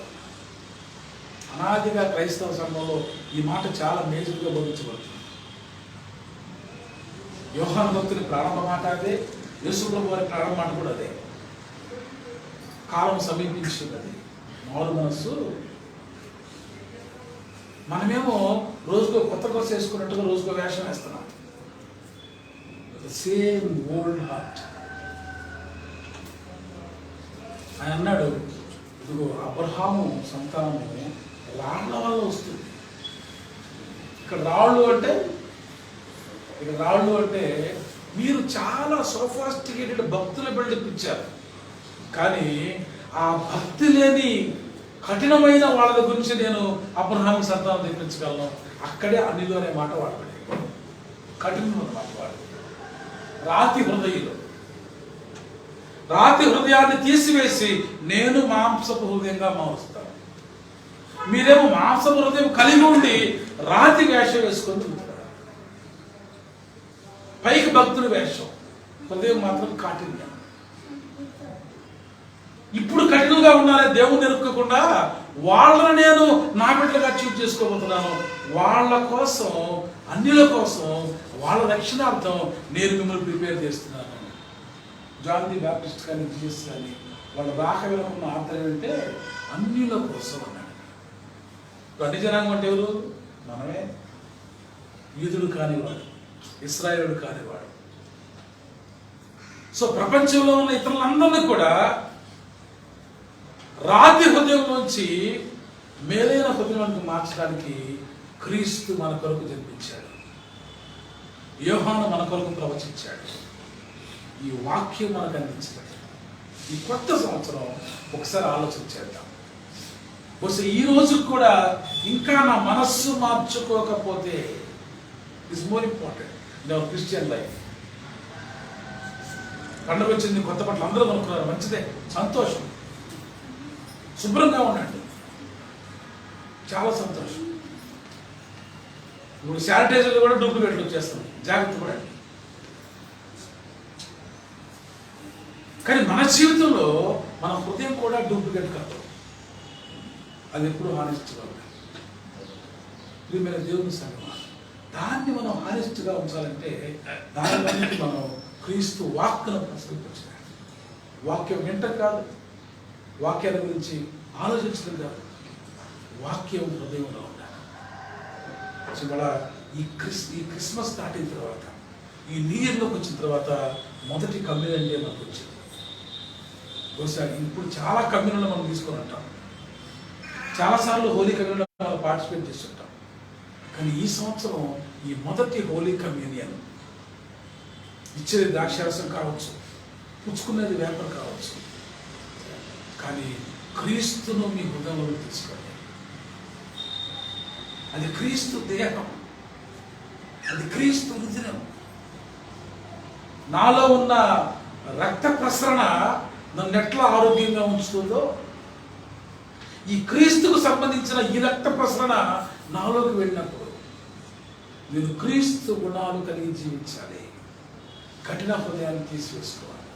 అనాదిగా క్రైస్తవ సంఘంలో ఈ మాట చాలా మేజర్గా బోధించబడుతుంది. యోహాను భక్తుని ప్రారంభ మాట అదే, యేసు ప్రభు వారి ప్రారంభ మాట కూడా అదే. కాలం సమీపించినది, మారు మనస్సు. మనమేమో రోజుకో కొత్త కోర్సు వేసుకున్నట్టుగా రోజుకో వేషం వేస్తున్నాం. Same old heart. ఆయన అన్నాడు, ఇదిగో అబ్రహాము సంతానము రాళ్ల వల్ల వస్తుంది. ఇక్కడ రాళ్ళు అంటే మీరు చాలా సోఫాస్టికేటెడ్ భక్తుల బిల్డప్ ఇచ్చారు, కానీ ఆ భక్తి లేని కఠినమైన వాళ్ళ గురించి నేను అబ్రహాము సంతానం తెప్పించగలను. అక్కడే అన్నిలో అనే మాట వాడబడి, కఠినమైన మాట వాడు. రాతి హృదయాన్ని తీసివేసి నేను మాంసపు హృదయంగా మారుస్తాను. మీరేమో మాంసపు హృదయం కలిగి ఉండి రాతి వేషం వేసుకొని ఉంటారు. పైకి భక్తుడి వేషం, హృదయం మాత్రం కాఠిన్యం. ఇప్పుడు కఠినంగా ఉన్నారే దేవుని ఎరుక్కోకుండా, వాళ్ళని నేను నా బిడ్డలుగా చూస్ చేసుకోబోతున్నాను. వాళ్ళ కోసం, అన్యుల కోసం, వాళ్ళ రక్షణార్థం నేను మిమ్మల్ని ప్రిపేర్ చేస్తున్నాను. జాన్ ది బ్యాప్టిస్ట్ కానీ జీసస్ కానీ వాళ్ళ రాక వెనుకున్న ఆర్థం అంటే అన్యుల కోసం అన్నాడు. అన్ని జనాంగం అంటే ఎవరు? మనమే. యూదుడు కానివాడు, ఇశ్రాయేలుడు కానివాడు. సో ప్రపంచంలో ఉన్న ఇతరులందరినీ కూడా రాతి హృదయంలోంచి మేలైన హృదయానికి మార్చడానికి క్రీస్తు మన కొరకు జన్మించాడు. యోహాను మన కొరకు ప్రవచించాడు. ఈ వాక్యం మనకు అందించాడు. ఈ కొత్త సంవత్సరం ఒకసారి ఆలోచన చేద్దాం. బహుశా ఈ రోజు కూడా ఇంకా నా మనస్సు మార్చుకోకపోతే, it's more important in our Christian life. పండుగ వచ్చింది, కొత్త బట్టలు అందరూ కొనుక్కున్నారు, మంచిదే, సంతోషం. శుభ్రంగా ఉండండి, చాలా సంతోషం. ఇప్పుడు శానిటైజర్లు కూడా డూప్లికేట్లు వచ్చేస్తున్నాయి, జాగ్రత్త పడండి. కానీ మన జీవితంలో మన హృదయం కూడా డూప్లికేట్ కాదు, అది ఎప్పుడు హానెస్ట్గా ఉండాలి. ప్రియమైన దేవుని సంగమా, దాన్ని మనం హానెస్ట్గా ఉంచాలంటే దానివన్నీ మనం క్రీస్తు వాక్యను ప్రసరించాలి. వాక్యం వింటం కాదు, వాక్యాల గురించి ఆలోచించడం కాదు, వాక్యం హృదయంలో ఉండాలి. ఇవాళ ఈ క్రిస్మస్ దాటిన తర్వాత, ఈ న్యూ ఇయర్లోకి వచ్చిన తర్వాత మొదటి కమ్యూనిటీ మనకు వచ్చింది. బహుశా ఇప్పుడు చాలా కమ్యూనిటీలో మనం తీసుకొని ఉంటాం, చాలాసార్లు హోలీ కమ్యూనిటీలో మనం పార్టిసిపేట్ చేస్తుంటాం. కానీ ఈ సంవత్సరం ఈ మొదటి హోలీ కమ్యూనియన్ ఇచ్చేది ద్రాక్షారసం కావచ్చు, పుచ్చుకునేది వేపర్ కావచ్చు, కానీ క్రీస్తును మీ హృదయంలో తీసుకోండి. అది క్రీస్తు దేహం. అది క్రీస్తు రుధిరం. నాలో ఉన్న రక్త ప్రసరణ నన్ను ఎట్లా ఆరోగ్యంగా ఉంచుతుందో, ఈ క్రీస్తుకు సంబంధించిన ఈ రక్త ప్రసరణ నాలోకి వెళ్ళినప్పుడు నేను క్రీస్తు గుణాలు కలిగి జీవించాలి. కఠిన హృదయాన్ని తీసివేసుకోవాలి,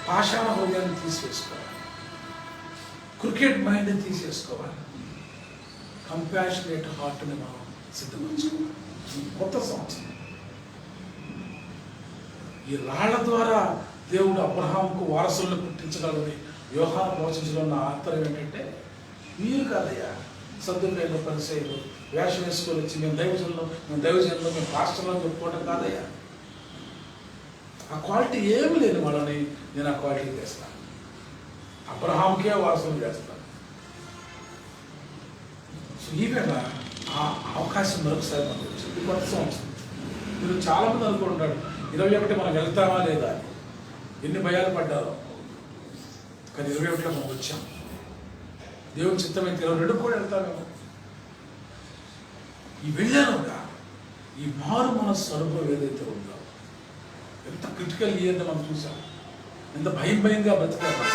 పాషాణ హృదయాన్ని తీసివేసుకోవాలి, క్రికెట్ మైండ్ని తీసేసుకోవాలి, కంపాషనేట్ హార్ట్ని మనం సిద్ధపరచుకోవాలి. కొత్త సంవత్సరం ఈ రాళ్ల ద్వారా దేవుడు అబ్రహాంకు వారసులను పుట్టించగలని యోహాను ప్రవచించడంలో ఉన్న ఆంతరం ఏంటంటే, మీరు కాదయ్యా సద్దుకైన పరిచయాలు వేషం వేసుకొని వచ్చి మేము దైవజనులు మేము పాస్టర్లో చెప్పుకోవడం కాదయ్యా. ఆ క్వాలిటీ ఏమి లేని వాళ్ళని నేను ఆ క్వాలిటీ చేస్తాను. అబ్రహాంకే వారసులు చేస్తాను. సో ఈవేళ ఆ అవకాశం మరొకసారి మనకు వచ్చింది. కొత్త సంవత్సరం మీరు చాలామంది అనుకుంటున్నాడు 21 మనం వెళ్తామా లేదా అని, ఎన్ని భయాలు పడ్డారో. కానీ 21లో మనం వచ్చాం. దేవుని చిత్తమైతే 22 కూడా వెళ్తామేమో. ఈ వెళ్ళానుగా ఈ మారు మనస్సు అనుభవం ఏదైతే ఉందో, ఎంత క్రిటికల్ ఇయర్ని మనం చూసాం, ఎంత భయంగా బ్రతికాము.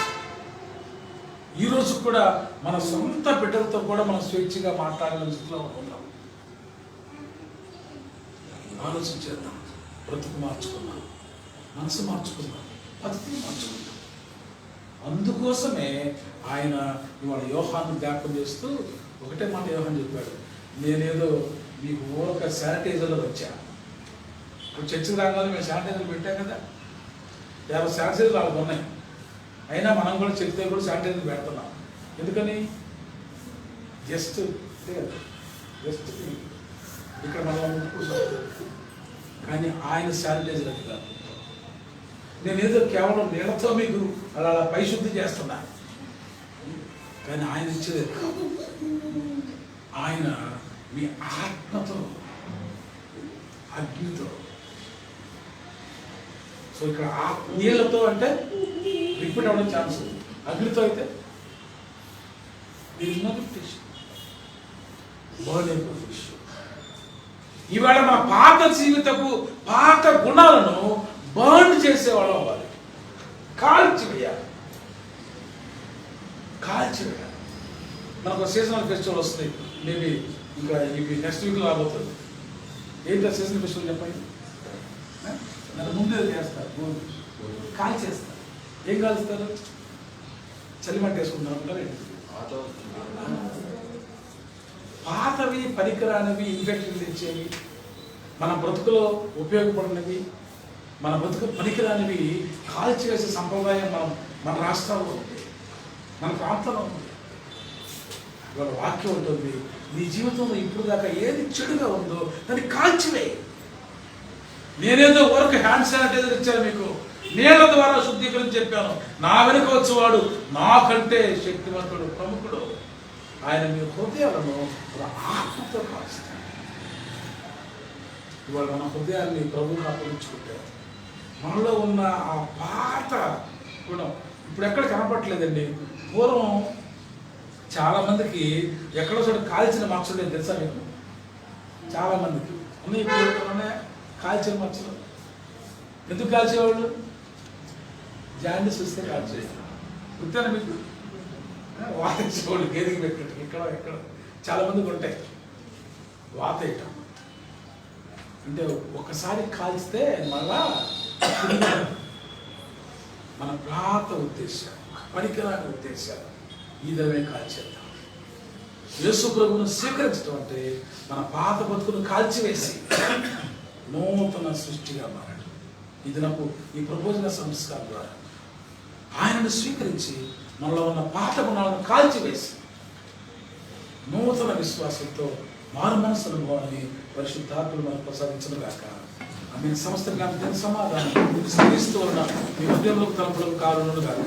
ఈ రోజు కూడా మన సొంత బిడ్డలతో కూడా మనం స్వేచ్ఛగా మాట్లాడిన స్థితిలో ఉన్నాం. ఆలోచించేద్దాం. బ్రతుకు మార్చుకున్నాం, మనసు మార్చుకున్నాం, పద్ధతిని మార్చుకున్నాం. అందుకోసమే ఆయన ఇవాళ యోహాను జ్ఞాపకం చేస్తూ ఒకటే మాట యోహాను చెప్పాడు, నేనేదో మీకు ఊరక శానిటైజర్లో వచ్చా. ఇప్పుడు చర్చికి రాగానే మేము శానిటైజర్లు పెట్టాం కదా, 50 శానిటైజర్లు వాళ్ళకు ఉన్నాయి. అయినా మనం కూడా చెప్తే కూడా శానిటైజర్ పెడుతున్నాం. ఎందుకని? జస్ట్ ఇక్కడ మనం కూర్చోవాలి. కానీ ఆయన శానిటైజర్ అది కాదు. నేనేదో కేవలం నీళ్ళతో మీకు అలా పరిశుద్ధి చేస్తున్నా, కానీ ఆయన ఇచ్చేది కాదు. ఆయన మీ ఆత్మతో, అగ్నితో. సో ఇక్కడ నీళ్ళతో అంటే రిపీట్ అవ్వడం ఛాన్స్ ఉంది. అగ్నితో అయితే ఇవాళ మా పాత జీవితపు పాత గుణాలను బర్న్ చేసేవాళ్ళం అవ్వాలి. కాల్చివేయాలి. మనకు సీజనల్ ఫెస్టివల్ వస్తుంది. మేబీ ఇంకా ఇవి నెక్స్ట్ వీక్లో రాబోతుంది. ఏంటో సీజనల్ ఫెస్టివల్ చెప్పండి. నన్ను ముందే చేస్తారు, కాల్చేస్తారు. ఏం కాలుస్తారు? చలిమంట వేసుకుంటారు అంటారు. పాతవి పనికిరానివి, ఇన్ఫెక్షన్ తెచ్చేవి, మన బ్రతుకులో ఉపయోగపడినవి, మన బ్రతుకు పనికిరానివి కాల్చివేసే సంప్రదాయం మన రాష్ట్రాల్లో ఉంది, మన ప్రాంతంలో ఉంది. ఇవాళ వాక్యం ఉంటుంది, నీ జీవితంలో ఇప్పుడు దాకా ఏది చెడుగా ఉందో దాన్ని కాల్చివే. నేనేదో వరకు హ్యాండ్ శానిటైజర్ ఇచ్చాను మీకు, నీళ్ల ద్వారా శుద్ధీకరించి చెప్పాను. నా వెనుక వచ్చేవాడు నాకంటే శక్తివంతుడు, ప్రముఖుడు. ఆయన మీ హృదయాలను ఆత్మతో కాల్స్తాడు. ఇవాళ మన హృదయాన్ని ప్రభువుని అప్పగించుకుంటే మనలో ఉన్న ఆ పాత గుణం ఇప్పుడు ఎక్కడ కనపట్లేదండి. పూర్వం చాలామందికి ఎక్కడో చోట కాల్చిన మచ్చలు తెలుసా మీకు? చాలామందికి ఉన్నాయి. ఇప్పుడు కాల్చిన మచ్చలు ఎందుకు కాల్చేవాళ్ళు? జాండీస్ వస్తే కాల్చేస్తారు. గుర్తాను మీకు? వాతేసేవాళ్ళు గేదెకి పెట్టినట్టు ఎక్కడ చాలా మందికి ఉంటాయి. వాతేయటం అంటే ఒకసారి కాల్స్తే మళ్ళా మన పాత ఉద్దేశాలు, పనికిరాని ఉద్దేశాలు ఈ విధమే కాల్చేద్దాం. యేసు ప్రభువును స్వీకరించడం అంటే మన పాత బతుకును కాల్చివేసి నూతన సృష్టిగా మారడం. ఇది నాకు ఈ ప్రబోధన సంస్కారం ద్వారా ఆయనను స్వీకరించి మనలో ఉన్న పాత గుణాలను కాల్చివేసి నూతన విశ్వాసంతో మారు మనసు అనుభవాన్ని పరిశుద్ధాత్మలు మనకు ప్రసాదించడం కాక ఆమె సమస్త జ్ఞాపకం సమాధానం సాగిస్తూ ఉన్న మీ హృదయంలోకి తలపడం కారణం కాక